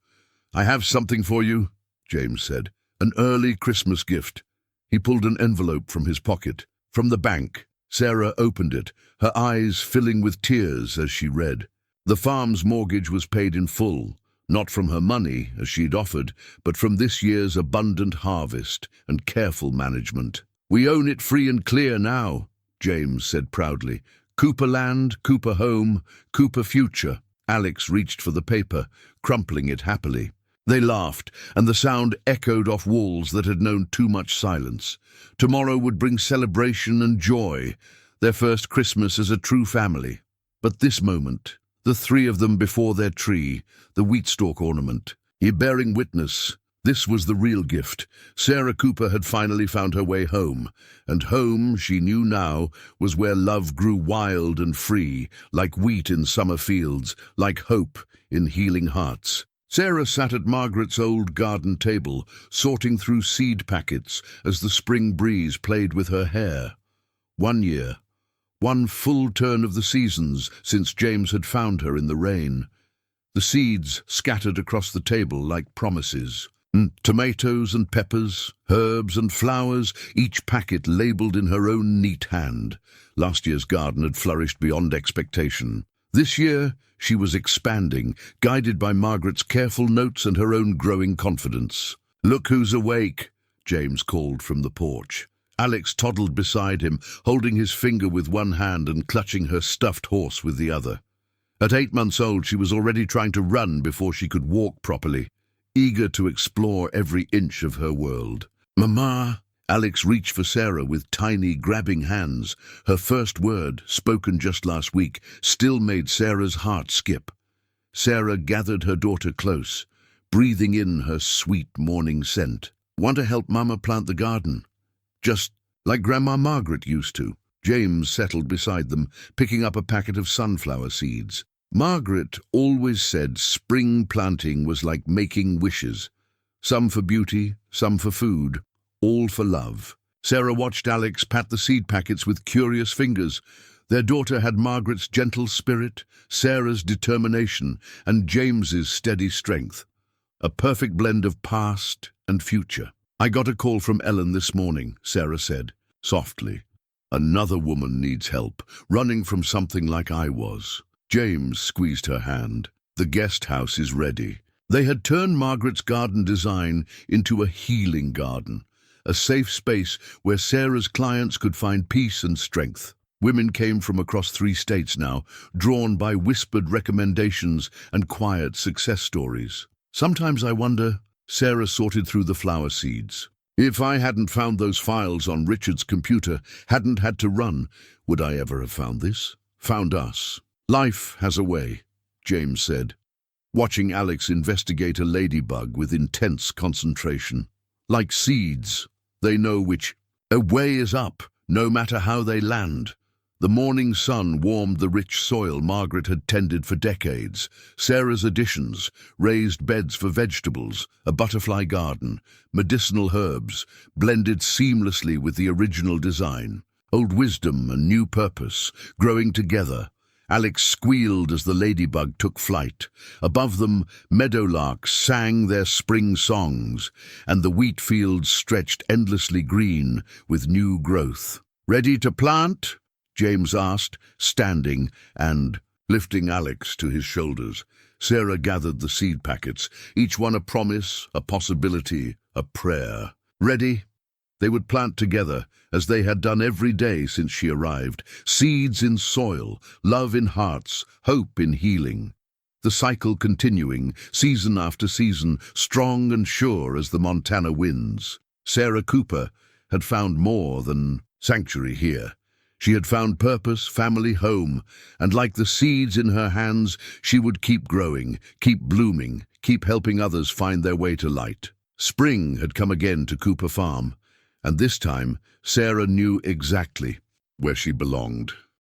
"I have something for you," James said. "An early Christmas gift." He pulled an envelope from his pocket. From the bank. Sarah opened it, her eyes filling with tears as she read. The farm's mortgage was paid in full, not from her money, as she'd offered, but from this year's abundant harvest and careful management. "We own it free and clear now," James said proudly. "Cooper land, Cooper home, Cooper future." Alex reached for the paper, crumpling it happily. They laughed, and the sound echoed off walls that had known too much silence. Tomorrow would bring celebration and joy, their first Christmas as a true family. But this moment, the three of them before their tree, the wheat stalk ornament, he bearing witness, this was the real gift. Sarah Cooper had finally found her way home, and home, she knew now, was where love grew wild and free, like wheat in summer fields, like hope in healing hearts. Sarah sat at Margaret's old garden table, sorting through seed packets as the spring breeze played with her hair. 1 year, one full turn of the seasons since James had found her in the rain. The seeds scattered across the table like promises. Tomatoes and peppers, herbs and flowers, each packet labelled in her own neat hand. Last year's garden had flourished beyond expectation. This year, she was expanding, guided by Margaret's careful notes and her own growing confidence. "Look who's awake," James called from the porch. Alex toddled beside him, holding his finger with one hand and clutching her stuffed horse with the other. At 8 months old, she was already trying to run before she could walk properly, eager to explore every inch of her world. "Mama!" Alex reached for Sarah with tiny, grabbing hands. Her first word, spoken just last week, still made Sarah's heart skip. Sarah gathered her daughter close, breathing in her sweet morning scent. "Want to help Mama plant the garden? Just like Grandma Margaret used to." James settled beside them, picking up a packet of sunflower seeds. Margaret always said spring planting was like making wishes. Some for beauty, some for food, all for love. Sarah watched Alex pat the seed packets with curious fingers. Their daughter had Margaret's gentle spirit, Sarah's determination, and James's steady strength. A perfect blend of past and future. "I got a call from Ellen this morning," Sarah said, softly. "Another woman needs help, running from something like I was." James squeezed her hand. "The guest house is ready." They had turned Margaret's garden design into a healing garden, a safe space where Sarah's clients could find peace and strength. Women came from across 3 states now, drawn by whispered recommendations and quiet success stories. "Sometimes I wonder," Sarah sorted through the flower seeds, "if I hadn't found those files on Richard's computer, hadn't had to run, would I ever have found this? Found us?" "Life has a way," James said, watching Alex investigate a ladybug with intense concentration. "Like seeds, they know which way is up, no matter how they land." The morning sun warmed the rich soil Margaret had tended for decades. Sarah's additions, raised beds for vegetables, a butterfly garden, medicinal herbs, blended seamlessly with the original design. Old wisdom and new purpose, growing together. Alex squealed as the ladybug took flight. Above them, meadowlarks sang their spring songs, and the wheat fields stretched endlessly green with new growth. "Ready to plant?" James asked, standing and lifting Alex to his shoulders. Sarah gathered the seed packets, each one a promise, a possibility, a prayer. "Ready?" They would plant together, as they had done every day since she arrived. Seeds in soil, love in hearts, hope in healing. The cycle continuing, season after season, strong and sure as the Montana winds. Sarah Cooper had found more than sanctuary here. She had found purpose, family, home, and like the seeds in her hands, she would keep growing, keep blooming, keep helping others find their way to light. Spring had come again to Cooper Farm, and this time Sarah knew exactly where she belonged.